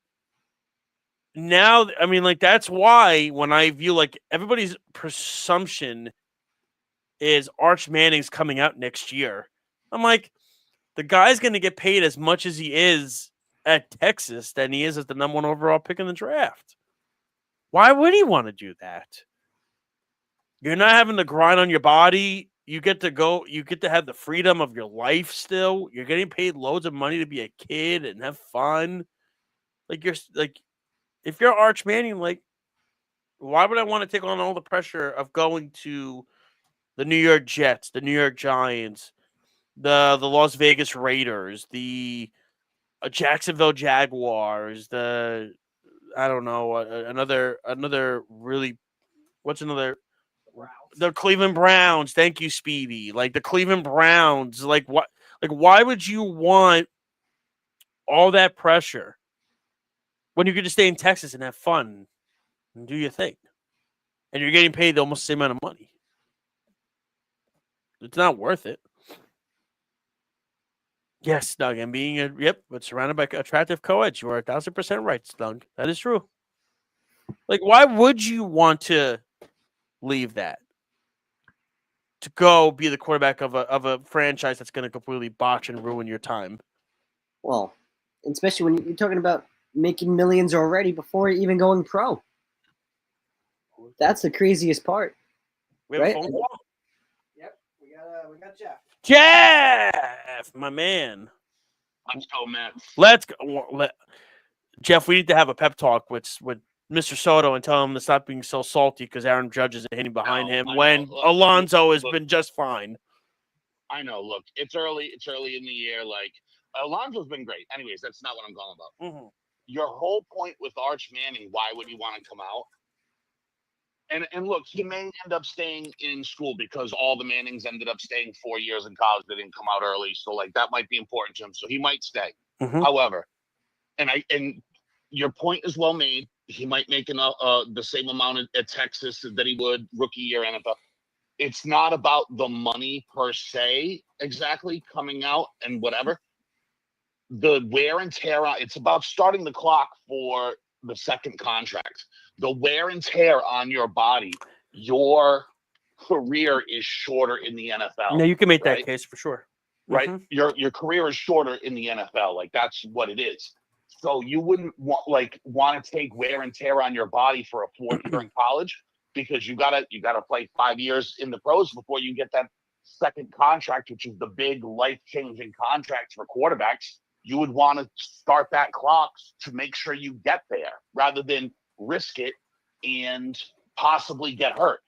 Now, I mean, like, that's why when I view, like, everybody's presumption is Arch Manning's coming out next year. I'm like, the guy's going to get paid as much as he is at Texas than he is as the number 1 overall pick in the draft. Why would he want to do that? You're not having to grind on your body. You get to have the freedom of your life still. You're getting paid loads of money to be a kid and have fun. If you're Arch Manning, like, why would I want to take on all the pressure of going to the New York Jets, the New York Giants, the Las Vegas Raiders, the Jacksonville Jaguars, I don't know, another really, what's another? The Cleveland Browns. Thank you, Speedy. Like, the Cleveland Browns. Like, what? Like, why would you want all that pressure when you could just stay in Texas and have fun and do your thing, and you're getting paid almost the same amount of money? It's not worth it. Yes, Doug, and but surrounded by attractive co-eds, you are 1,000% right, Doug. That is true. Like, why would you want to leave that to go be the quarterback of a franchise that's going to completely botch and ruin your time? Well, especially when you're talking about making millions already before even going pro. That's the craziest part. We have a phone call? Yep, we got Jeff. Jeff, my man. Let's go, Mets. Let's go. Jeff, we need to have a pep talk with Mr. Soto and tell him to stop being so salty because Aaron Judge is hitting behind him when Alonso has been just fine. I know. Look, it's early. It's early in the year. Like, Alonso's been great. Anyways, that's not what I'm calling about. Mm-hmm. Your whole point with Arch Manning, why would he want to come out? And look, he may end up staying in school because all the Mannings ended up staying 4 years in college. They didn't come out early, so like that might be important to him. So he might stay. Mm-hmm. However, and your point is well made. He might make the same amount at Texas that he would rookie year NFL. It's not about the money per se exactly coming out and whatever. The wear and tear on, it's about starting the clock for the second contract. The wear and tear on your body, your career is shorter in the NFL. No, you can make that case for sure. Right? Mm-hmm. Your career is shorter in the NFL. Like that's what it is. So you wouldn't want to take wear and tear on your body for a 4th year in college because you gotta play 5 years in the pros before you get that second contract, which is the big life-changing contract for quarterbacks. You would want to start that clock to make sure you get there rather than risk it and possibly get hurt.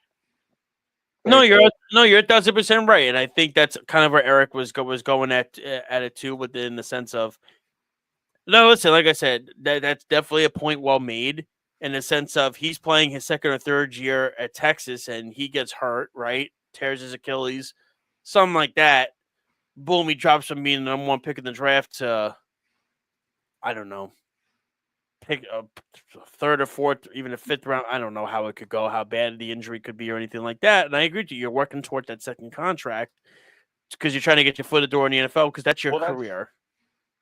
No, you're 1,000% right, and I think that's kind of where Erik was going at it too, within the sense of. No, listen, like I said, that's definitely a point well made in the sense of he's playing his second or third year at Texas and he gets hurt, right? Tears his Achilles, something like that. Boom, he drops from being the number 1 pick in the draft to, I don't know, pick a 3rd or 4th, even a 5th round. I don't know how it could go, how bad the injury could be or anything like that. And I agree with you. You're working toward that second contract because you're trying to get your foot in the door in the NFL because that's your career.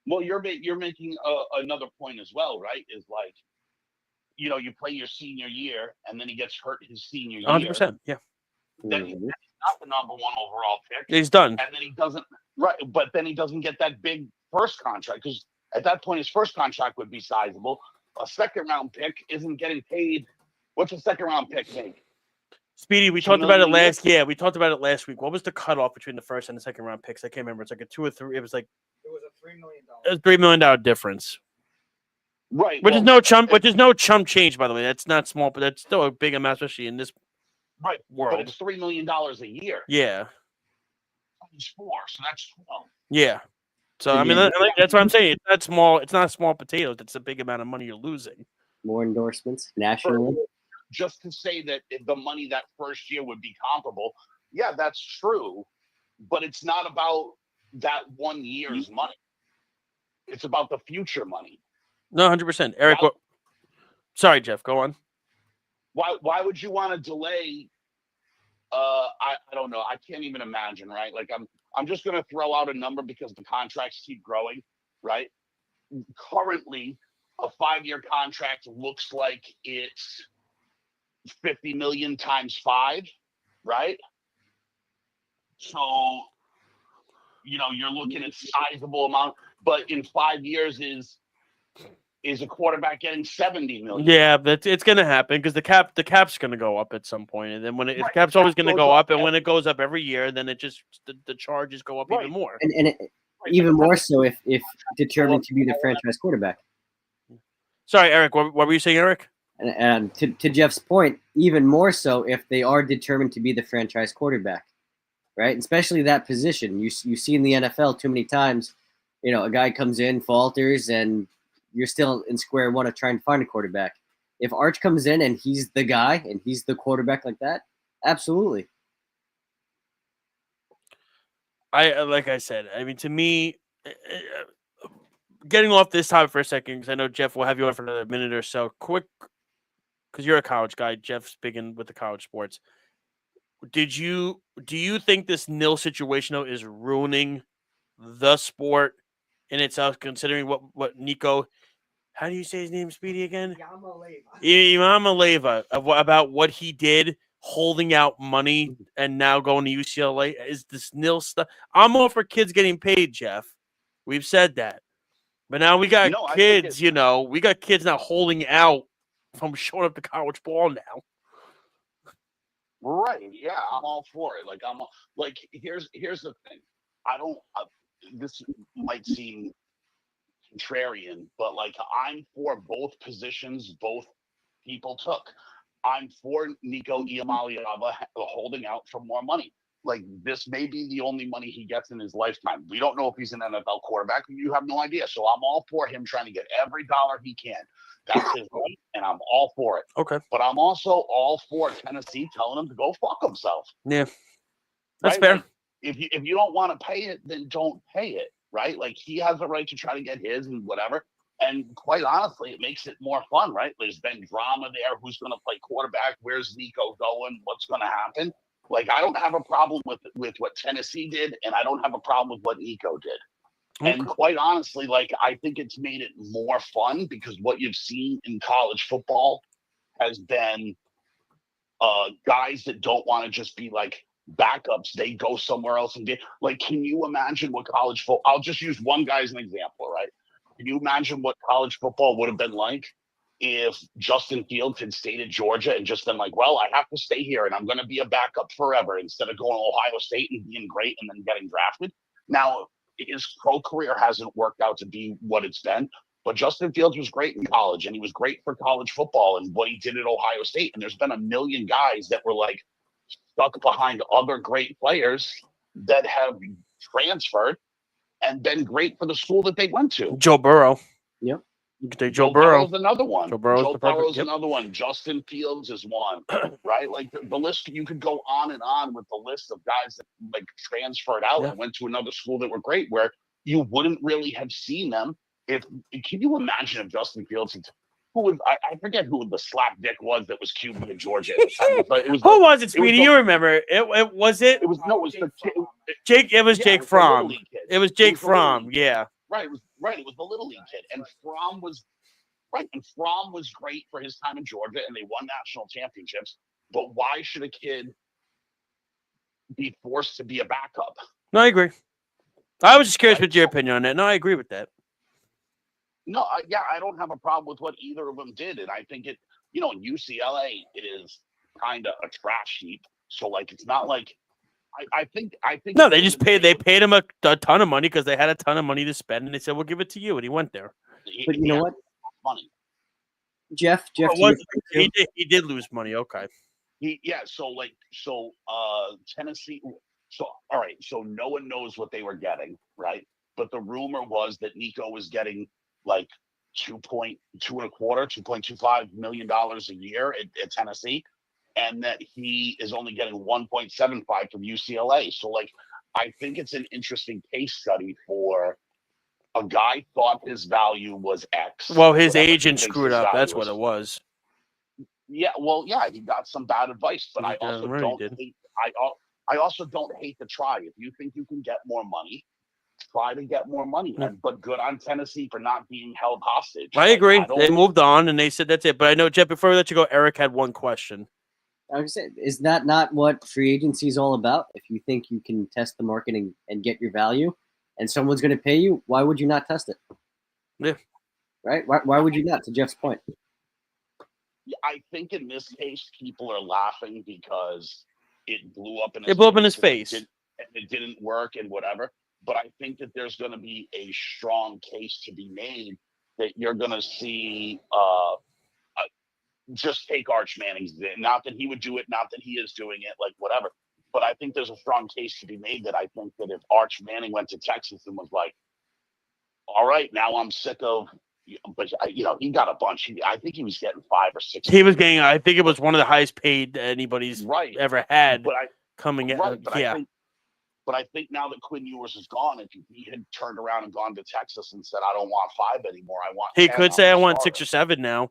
Well, you're making another point as well, right? Is like, you play your senior year and then he gets hurt his senior year. 100%, yeah. Then he's not the number 1 overall pick. He's done. And then he doesn't, right? But then he doesn't get that big first contract because at that point his first contract would be sizable. A second round pick isn't getting paid. What's a second round pick make? Speedy, we talked about it last. Yeah, we talked about it last week. What was the cutoff between the first and the second round picks? I can't remember. It's like a 2 or 3. It was like It was a $3 million. It was $3 million difference. Right. Which is no chump change, by the way. That's not small, but that's still a big amount, especially in this world. But it's $3 million a year. Yeah. Times 4, so that's 12. Yeah. So I mean, that's what I'm saying. It's not small. It's not small potatoes. It's a big amount of money you're losing. More endorsements nationally. Just to say that the money that first year would be comparable, yeah, that's true. But it's not about that 1 year's money. It's about the future money. No, 100%. Erik, sorry, Jeff, go on. Why would you want to delay? I don't know. I can't even imagine, right? Like I'm just going to throw out a number because the contracts keep growing, right? Currently, a 5-year contract looks like it's $50 million times 5, right? So, you're looking at sizable amount, but in 5 years is a quarterback getting $70 million? Yeah, but it's going to happen because the cap's going to go up at some point, and then when the cap's always going to go up, and when it goes up every year, then it just the charges go up even more, and even more so if determined to be the franchise quarterback. Sorry, Erik, what were you saying, Erik? And to Jeff's point, even more so if they are determined to be the franchise quarterback, right? Especially that position. You see in the NFL too many times, a guy comes in, falters, and you're still in square one of trying to find a quarterback. If Arch comes in and he's the guy and he's the quarterback like that, absolutely. Like I said, I mean, to me, getting off this topic for a second, because I know Jeff will have you on for another minute or so. Quick, because you're a college guy. Jeff's big in with the college sports. Do you think this nil situation though is ruining the sport in itself? Considering what Nico, how do you say his name, Speedy, again? Iamaleava about what he did, holding out money and now going to UCLA. Is this nil stuff? I'm all for kids getting paid, Jeff. We've said that, but now we got kids. We got kids now holding out from showing up to college ball now. Right. Yeah, I'm all for it. Here's the thing. This might seem contrarian, but like I'm for both positions both people took. I'm for Nico Iamaleava holding out for more money. Like this may be the only money he gets in his lifetime. We don't know if he's an NFL quarterback. You have no idea. So I'm all for him trying to get every dollar he can. That's his right, and I'm all for it. Okay. But I'm also all for Tennessee telling him to go fuck himself. Yeah. That's right? fair. Like, if you don't want to pay it, then don't pay it. Right? Like he has a right to try to get his and whatever. And quite honestly, it makes it more fun, right? There's been drama there. Who's going to play quarterback? Where's Nico going? What's going to happen? Like, I don't have a problem with what Tennessee did, and I don't have a problem with what Nico did. Okay. And quite honestly, like, I think it's made it more fun because what you've seen in college football has been guys that don't want to just be like backups. They go somewhere else and get like, can you imagine what college football? I'll just use one guy as an example, right? Can you imagine what college football would have been like if Justin Fields had stayed at Georgia and just been like, well, I have to stay here and I'm going to be a backup forever instead of going to Ohio State and being great and then getting drafted? Now, his pro career hasn't worked out to be what it's been, but Justin Fields was great in college and he was great for college football and what he did at Ohio State. And there's been a million guys that were like stuck behind other great players that have transferred and been great for the school that they went to. Joe Burrow. Yep. You could take Joe Burrow. Burrow's another one. Joe Burrow's another one. Justin Fields is one, right? Like the list, you could go on and on with the list of guys that like transferred out and went to another school that were great, where you wouldn't really have seen them. Can you imagine if Justin Fields, I forget who the slap dick was that was QB in Georgia at the time, but it was who was it, Speedy? You remember? It was Jake Fromm. It was Jake Fromm. Yeah. Right. It was the little league kid, and Fromm was right. And Fromm was great for his time in Georgia, and they won national championships. But why should a kid be forced to be a backup? No, I agree. I was just curious with your opinion on that. No, I agree with that. No, I don't have a problem with what either of them did, and I think it. In UCLA, it is kind of a trash heap. So like, it's not like. I think. No, they just paid. They paid him a ton of money because they had a ton of money to spend, and they said, "We'll give it to you," and he went there. But you know what? Money. Jeff. He did lose money. Okay. So Tennessee. So all right. So no one knows what they were getting, right? But the rumor was that Nico was getting like $2.25 million a year at Tennessee. And that he is only getting 1.75 from UCLA. So, like, I think it's an interesting case study for a guy thought his value was X. Well, his agent screwed up. That's what it was. Yeah, he got some bad advice, but I also don't hate. I also don't hate to try. If you think you can get more money, try to get more money. But good on Tennessee for not being held hostage. I agree. They moved on and they said that's it. But I know, Jeff, before we let you go, Erik had one question. I was saying, is that not what free agency is all about? If you think you can test the market and get your value and someone's going to pay you, why would you not test it? Yeah. Right? Why would you not, to Jeff's point? I think in this case, people are laughing because it blew up in his face. It didn't work and whatever. But I think that there's going to be a strong case to be made that you're going to see just take Arch Manning's. Not that he would do it, not that he is doing it, like whatever. But I think there's a strong case to be made that I think that if Arch Manning went to Texas and was like, all right, now I'm sick of, but he got a bunch. I think he was getting 5 or 6. He was getting, I think it was one of the highest paid anybody's ever had coming in. But I think now that Quinn Ewers is gone, if he had turned around and gone to Texas and said, I don't want 5 anymore, I want 10, he could say, I want 6 or 7 now.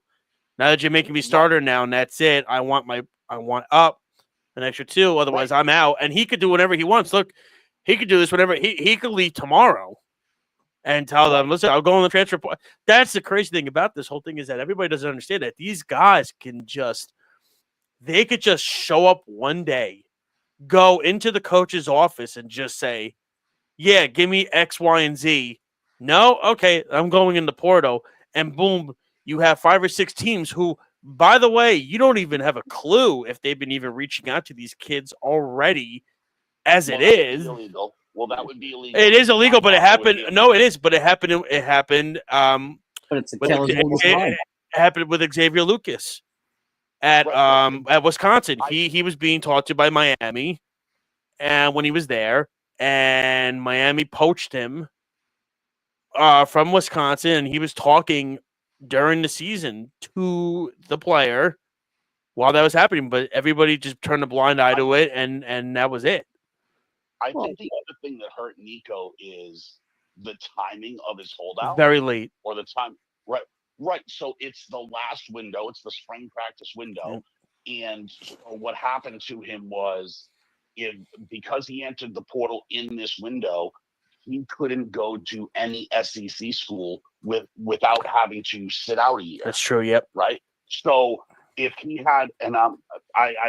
Now that you're making me starter now, and that's it. I want up an extra 2. Otherwise, I'm out. And he could do whatever he wants. Look, he could do this whenever. He could leave tomorrow and tell them, listen, I'll go on the transfer portal. That's the crazy thing about this whole thing is that everybody doesn't understand that these guys could just show up one day, go into the coach's office and just say, yeah, give me X, Y, and Z. No? Okay, I'm going in the portal. And boom, you have 5 or 6 teams who, by the way, you don't even have a clue if they've been even reaching out to these kids already as it is. Illegal. Well, that would be illegal. It is illegal, but it happened. Illegal. No, it is, but it happened. It happened. But it's It happened with Xavier Lucas at Wisconsin. He was being taught to by Miami, and when he was there, and Miami poached him from Wisconsin, and he was talking during the season to the player while that was happening, but everybody just turned a blind eye to it, and that was it. I think the other thing that hurt Nico is the timing of his holdout. Very late. Or the time. Right. So it's the last window. It's the spring practice window. And so what happened to him was because he entered the portal in this window, he couldn't go to any SEC school without having to sit out a year. That's true. Yep. Right. So if he had, and I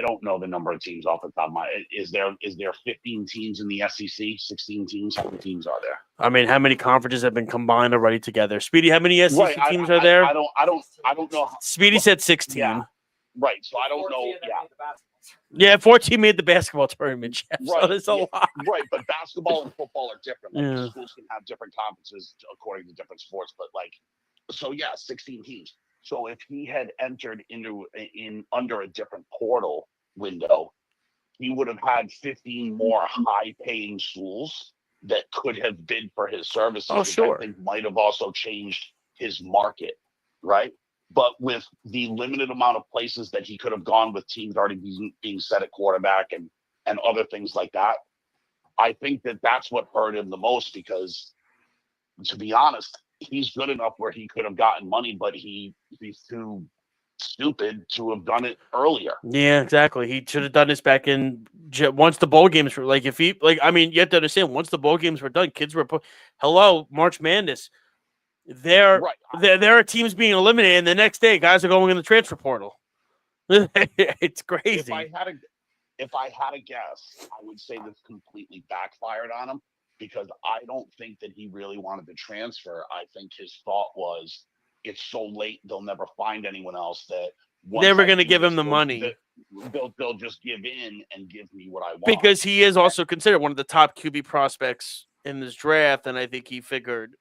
don't know the number of teams off the top of my head. Is there 15 teams in the SEC? 16 teams? How many teams are there? I mean, how many conferences have been combined already together? Speedy, how many SEC teams are there? I don't know. Speedy said 16. Yeah. Right. So I don't know. Yeah, 14 made the basketball tournament. Jeff, right. So there's a lot. Right, but basketball and football are different. Like, Yeah. schools can have different conferences according to different sports, but 16 teams. So if he had entered under a different portal window, he would have had 15 more high-paying schools that could have bid for his services. Oh, sure. I think might have also changed his market, right? But with the limited amount of places that he could have gone with teams already being set at quarterback and other things like that, I think that's what hurt him the most because, to be honest, he's good enough where he could have gotten money, but he's too stupid to have done it earlier. Yeah, exactly. He should have done this back in once the bowl games were you have to understand once the bowl games were done, kids were March Madness. There are teams being eliminated, and the next day, guys are going in the transfer portal. It's crazy. If I had a guess, I would say this completely backfired on him because I don't think that he really wanted to transfer. I think his thought was, it's so late, they'll never find anyone else that they were going to give him the money. They'll just give in and give me what I want. Because he is also considered one of the top QB prospects in this draft, and I think he figured,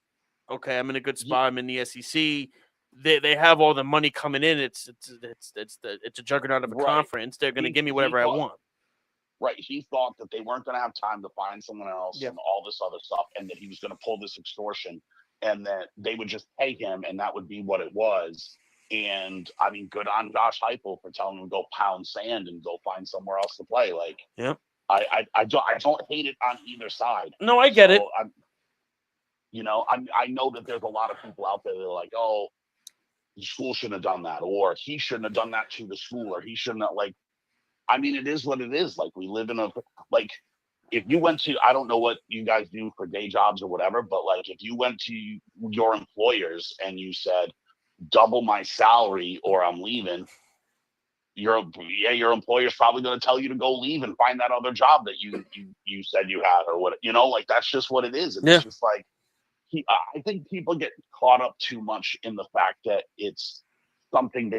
okay, I'm in a good spot. I'm in the SEC. They have all the money coming in. It's a juggernaut of a conference. They're going to give me whatever I want. Right. He thought that they weren't going to have time to find someone else and all this other stuff, and that he was going to pull this extortion, and that they would just pay him, and that would be what it was. And I mean, good on Josh Heupel for telling him to go pound sand and go find somewhere else to play. I don't hate it on either side. No, I get it. I know that there's a lot of people out there that are like, oh, the school shouldn't have done that, or he shouldn't have done that to the school, or he shouldn't have, I mean, it is what it is. We live in if you went to, I don't know what you guys do for day jobs or whatever, but if you went to your employers and you said, double my salary or I'm leaving, your employer's probably going to tell you to go leave and find that other job that you said you had, or what, that's just what it is. It's just I think people get caught up too much in the fact that it's something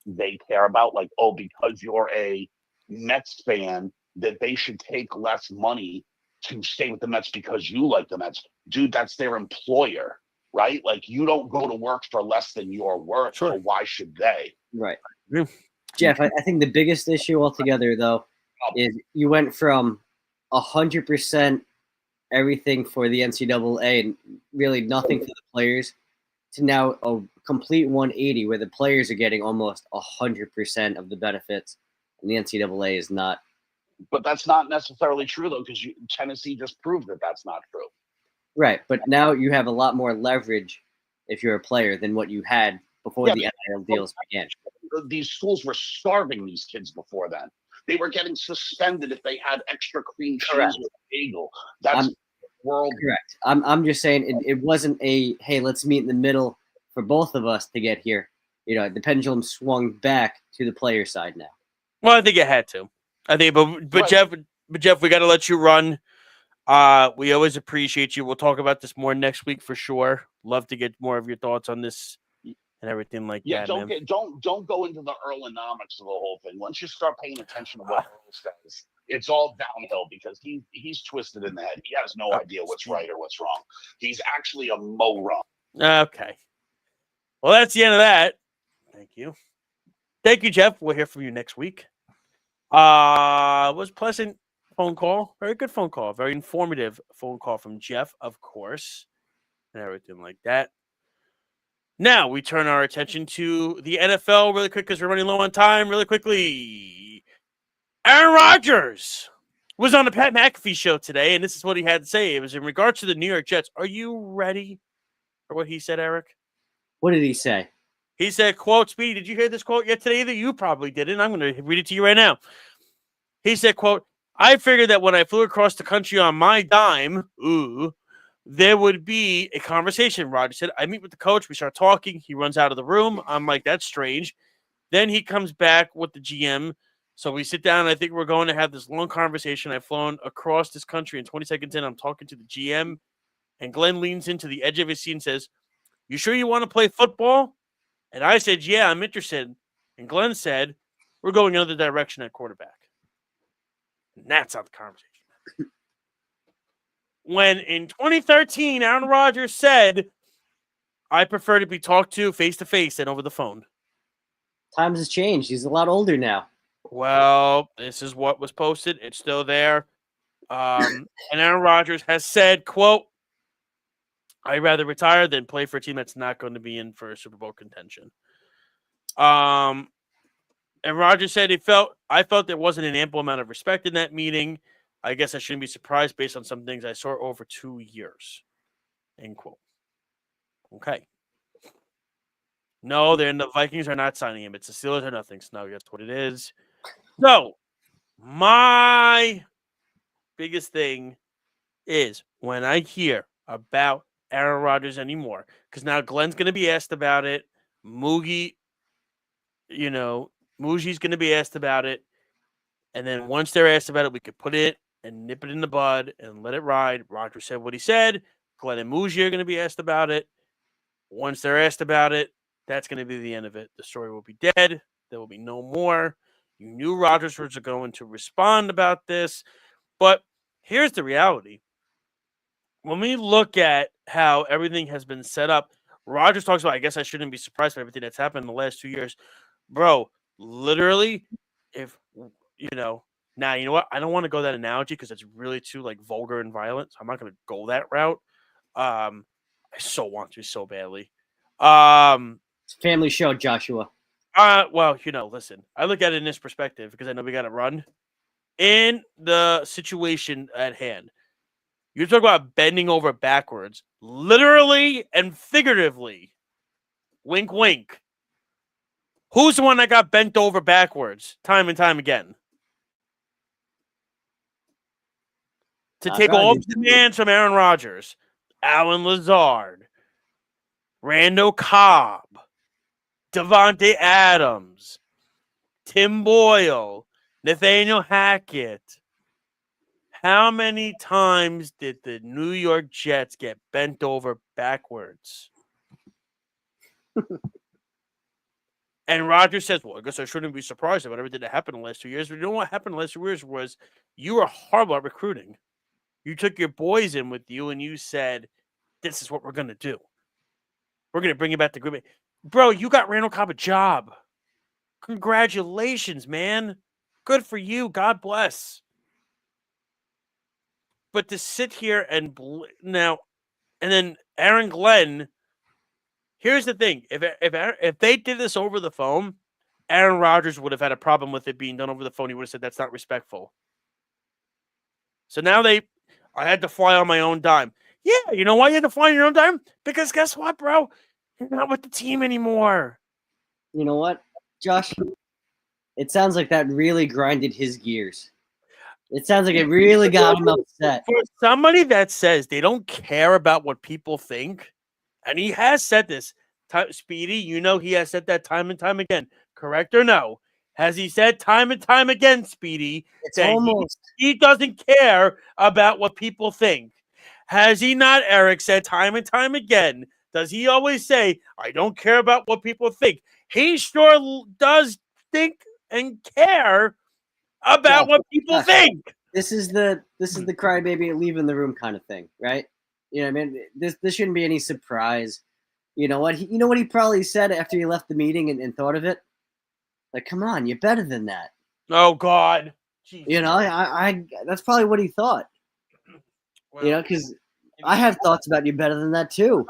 they care about, because you're a Mets fan, that they should take less money to stay with the Mets because you like the Mets. Dude, that's their employer, right? You don't go to work for less than you're worth, so why should they? Right. Jeff, I think the biggest issue altogether, though, is you went from 100% everything for the NCAA and really nothing for the players to now a complete 180 where the players are getting almost 100% of the benefits and the NCAA is not. But that's not necessarily true, though, because Tennessee just proved that that's not true. Right, but now you have a lot more leverage if you're a player than what you had before the NIL deals began. These schools were starving these kids before then. They were getting suspended if they had extra cream cheese with a bagel. That's world. Correct. I'm just saying it wasn't a, hey, let's meet in the middle for both of us to get here. The pendulum swung back to the player side now. Well, I think it had to. I think, but Jeff, we got to let you run. We always appreciate you. We'll talk about this more next week for sure. Love to get more of your thoughts on this and everything like Yeah, that, man. don't go into the Earlonomics of the whole thing. Once you start paying attention to what Earl says, it's all downhill because he's twisted in the head. He has no idea what's right or what's wrong. He's actually a moron. Okay. Well, that's the end of that. Thank you. Thank you, Jeff. We'll hear from you next week. Was pleasant phone call. Very good phone call. Very informative phone call from Jeff, of course, and everything like that. Now we turn our attention to the NFL really quick because we're running low on time. Really quickly, Aaron Rodgers was on the Pat McAfee show today, and this is what he had to say. It was in regards to the New York Jets. Are you ready for what he said, Erik? What did he say? He said, quote, Speedy, did you hear this quote yet today? Either you probably didn't. I'm going to read it to you right now. He said, quote, I figured that when I flew across the country on my dime, there would be a conversation. Rodgers said, I meet with the coach. We start talking. He runs out of the room. I'm like, that's strange. Then he comes back with the GM. So we sit down. I think we're going to have this long conversation. I've flown across this country, and 20 seconds in, I'm talking to the GM. And Glenn leans into the edge of his seat and says, you sure you want to play football? And I said, yeah, I'm interested. And Glenn said, we're going another direction at quarterback. And that's how the conversation went. When in 2013, Aaron Rodgers said, I prefer to be talked to face-to-face than over the phone. Times has changed. He's a lot older now. Well, this is what was posted. It's still there. And Aaron Rodgers has said, quote, I'd rather retire than play for a team that's not going to be in for a Super Bowl contention. And Rodgers said I felt there wasn't an ample amount of respect in that meeting. I guess I shouldn't be surprised based on some things I saw over 2 years. End quote. Okay. No, the Vikings are not signing him. It's the Steelers or nothing. So that's what it is. So my biggest thing is when I hear about Aaron Rodgers anymore, because now Glenn's going to be asked about it. Mugi's going to be asked about it. And then once they're asked about it, we could put it and nip it in the bud and let it ride. Rodgers said what he said. Glenn and Mugi are going to be asked about it. Once they're asked about it, that's going to be the end of it. The story will be dead. There will be no more. You knew Rodgers was going to respond about this. But here's the reality. When we look at how everything has been set up, Rodgers talks about, I guess I shouldn't be surprised by everything that's happened in the last 2 years. Bro, literally, now, you know what? I don't want to go that analogy because it's really too vulgar and violent. So I'm not going to go that route. I so want to so badly. It's a family show, Joshua. Well, listen, I look at it in this perspective because I know we got to run. In the situation at hand, you're talking about bending over backwards, literally and figuratively. Wink, wink. Who's the one that got bent over backwards time and time again? To take all the demands from Aaron Rodgers, Alan Lazard, Randall Cobb, Devontae Adams, Tim Boyle, Nathaniel Hackett. How many times did the New York Jets get bent over backwards? And Rodgers says, well, I guess I shouldn't be surprised about everything that happened in the last 2 years. But you know what happened in the last 2 years was you were horrible at recruiting. You took your boys in with you and you said, this is what we're going to do. We're going to bring you back to Green Bay. Bro, you got Randall Cobb a job. Congratulations, man. Good for you. God bless. But to sit here and and then Aaron Glenn, here's the thing. If they did this over the phone, Aaron Rodgers would have had a problem with it being done over the phone. He would have said that's not respectful. So now I had to fly on my own dime. Yeah, you know why you had to fly on your own dime? Because guess what, bro? You're not with the team anymore. You know what, Josh? It sounds like that really grinded his gears. It sounds like it really got him upset. For somebody that says they don't care about what people think, and he has said this, Speedy, he has said that time and time again. Correct or no? Has he said time and time again, Speedy, that he doesn't care about what people think? Has he not, Erik, said time and time again Does he always say, I don't care about what people think? He sure does think and care about what people think. This is the crybaby leaving the room kind of thing, right? You know what I mean? This shouldn't be any surprise. You know what? You know what he probably said after he left the meeting and thought of it? Like, come on, you're better than that. Oh, God. Jeez. You know, I that's probably what he thought. Well, you know, because I have thoughts about you better than that, too.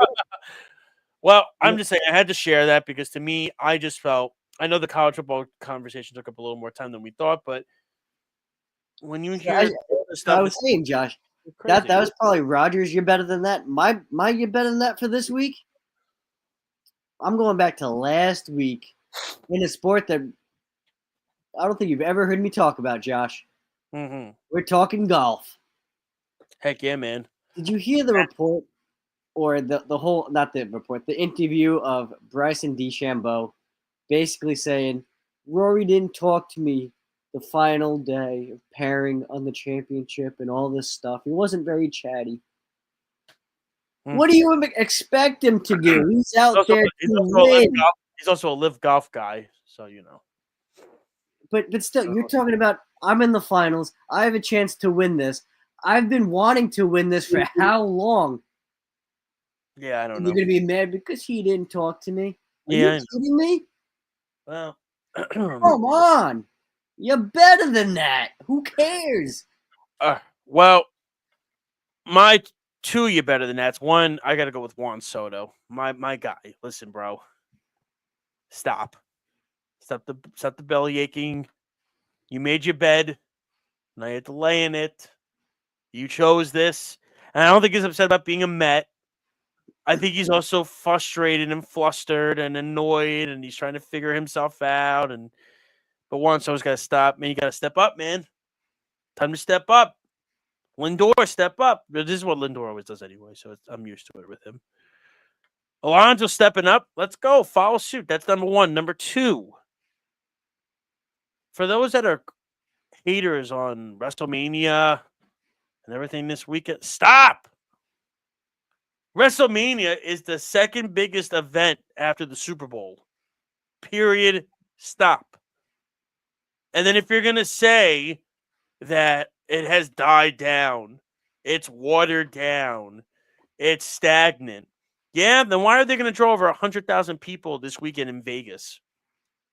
Well, I'm just saying I had to share that because to me, I just felt, I know the college football conversation took up a little more time than we thought, but when you hear stuff, I was saying, Josh, that was probably Rogers. You're better than that. My you're better than that for this week. I'm going back to last week in a sport that I don't think you've ever heard me talk about, Josh. Mm-hmm. We're talking golf. Heck yeah, man. Did you hear the report or the whole, not the report, the interview of Bryson DeChambeau basically saying, Rory didn't talk to me the final day of pairing on the championship and all this stuff. He wasn't very chatty. What do you expect him to do? He's out there to win. He's also a live golf guy, so you know. But still, you're talking about, I'm in the finals. I have a chance to win this. I've been wanting to win this for how long? Yeah, I don't know. You're going to be mad because he didn't talk to me? Are you kidding me? Well, come on. You're better than that. Who cares? Well, my two you better than that's one. I got to go with Juan Soto, my guy. Listen, bro, stop the belly aching. You made your bed. Now you have to lay in it. You chose this, and I don't think he's upset about being a Met. I think he's also frustrated and flustered and annoyed, and he's trying to figure himself out. But Juan Soto's got to stop, man. You got to step up, man. Time to step up. Lindor, step up. This is what Lindor always does anyway, so I'm used to it with him. Alonso stepping up. Let's go. Follow suit. That's number one. Number two, for those that are haters on Wrestlemania and everything this weekend, stop. WrestleMania is the second biggest event after the Super Bowl. Period. Stop. And then if you're going to say that it has died down, it's watered down, it's stagnant, yeah, then why are they going to draw over 100,000 people this weekend in Vegas?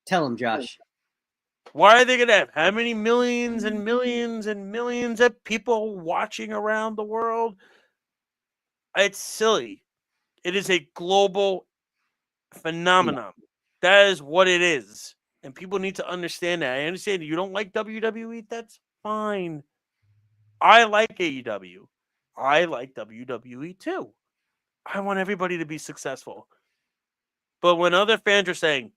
Tell them, Josh. Why are they going to have how many millions and millions and millions of people watching around the world? It's silly. It is a global phenomenon. Yeah. That is what it is. And people need to understand that. I understand you don't like WWE. That's fine. I like AEW. I like WWE too. I want everybody to be successful. But when other fans are saying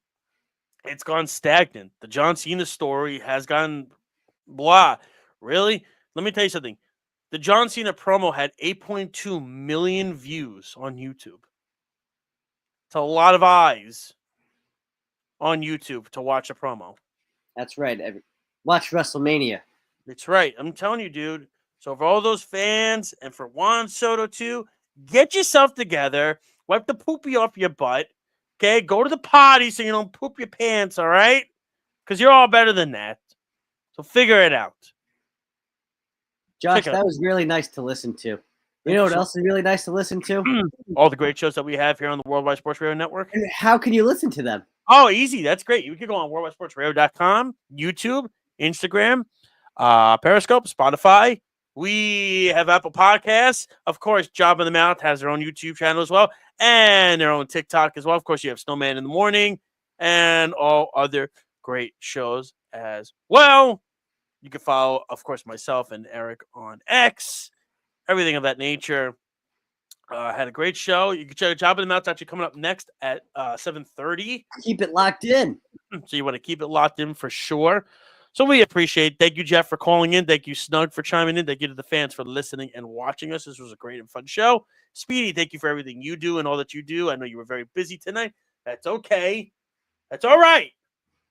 it's gone stagnant, the John Cena story has gone blah. Really? Let me tell you something. The John Cena promo had 8.2 million views on YouTube. It's a lot of eyes on YouTube to watch a promo. That's right. Watch WrestleMania. That's right. I'm telling you, dude. So for all those fans and for Juan Soto too, get yourself together. Wipe the poopy off your butt. Okay? Go to the potty so you don't poop your pants, all right? Because you're all better than that. So figure it out. Josh, that was really nice to listen to. You know what else is really nice to listen to? All the great shows that we have here on the Worldwide Sports Radio Network. And how can you listen to them? Oh, easy. That's great. You can go on worldwidesportsradio.com, YouTube, Instagram, Periscope, Spotify. We have Apple Podcasts. Of course, Job in the Mouth has their own YouTube channel as well, and their own TikTok as well. Of course, you have Snowman in the Morning and all other great shows as well. You can follow, of course, myself and Erik on X, everything of that nature. Had a great show. You can check Job in the Mouth. It's actually coming up next at 7:30. Keep it locked in. So you want to keep it locked in for sure. So we appreciate it. Thank you, Jeff, for calling in. Thank you, Snug, for chiming in. Thank you to the fans for listening and watching us. This was a great and fun show. Speedy, thank you for everything you do and all that you do. I know you were very busy tonight. That's okay. That's all right.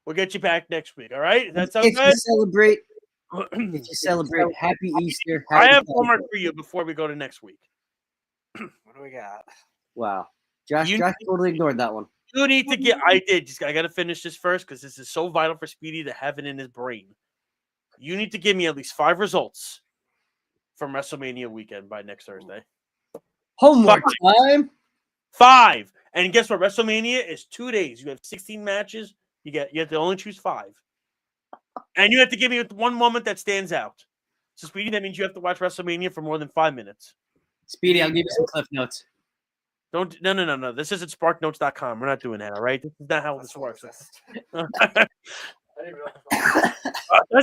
We'll get you back next week, all right? That sounds good? If you celebrate, happy Easter. Happy I have homework for you before we go to next week. What do we got? Wow. Josh totally ignored that one. You need to get. I did. I got to finish this first because this is so vital for Speedy to have it in his brain. You need to give me at least 5 results from WrestleMania weekend by next Thursday. Homework time. 5. And guess what? WrestleMania is 2 days. You have 16 matches. You have to only choose 5. And you have to give me one moment that stands out. So, Speedy, that means you have to watch WrestleMania for more than 5 minutes. Speedy, I'll give you some cliff notes. No. This isn't sparknotes.com. We're not doing that, all right? This is not how this works. Does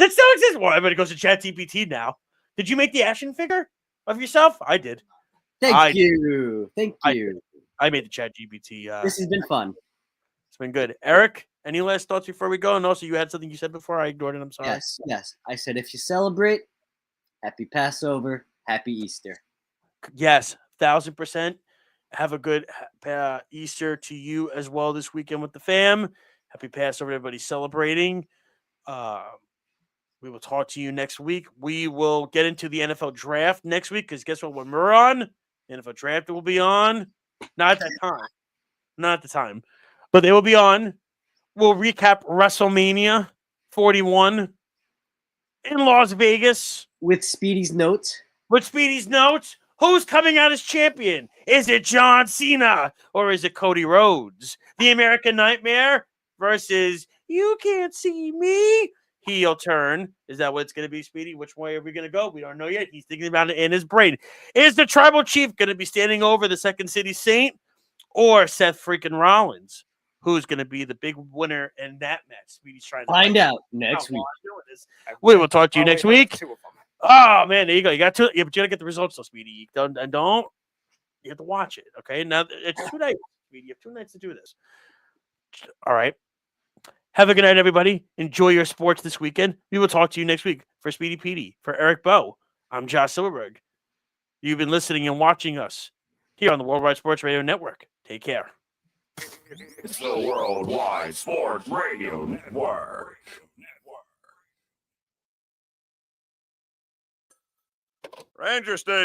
it still exist? Well, everybody goes to ChatGPT now. Did you make the action figure of yourself? I did. Thank you. I made the ChatGPT. This has been fun. It's been good. Eric, any last thoughts before we go? And also, you had something you said before. I ignored it. I'm sorry. Yes. I said if you celebrate, happy Passover, happy Easter. Yes, 1,000%. Have a good Easter to you as well this weekend with the fam. Happy Passover, everybody celebrating. We will talk to you next week. We will get into the NFL draft next week because guess what? When we're on, the NFL draft will be on. Not at the time. But they will be on. We'll recap WrestleMania 41 in Las Vegas. With Speedy's notes. Who's coming out as champion? Is it John Cena or is it Cody Rhodes? The American Nightmare versus You Can't See Me heel turn. Is that what it's going to be, Speedy? Which way are we going to go? We don't know yet. He's thinking about it in his brain. Is the Tribal Chief going to be standing over the Second City Saint or Seth freaking Rollins? Who's going to be the big winner in that match? Speedy's trying to find out next week. We will talk to you next week. Oh, man, there you go. You got to, yeah, but you got to get the results, though, Speedy. You have to watch it, okay? Now, it's 2 nights, Speedy. You have 2 nights to do this. All right. Have a good night, everybody. Enjoy your sports this weekend. We will talk to you next week. For Speedy Petey, for Erik Bowe, I'm Josh Silverberg. You've been listening and watching us here on the Worldwide Sports Radio Network. Take care. It's the Worldwide Sports Radio Network. Ranger Station.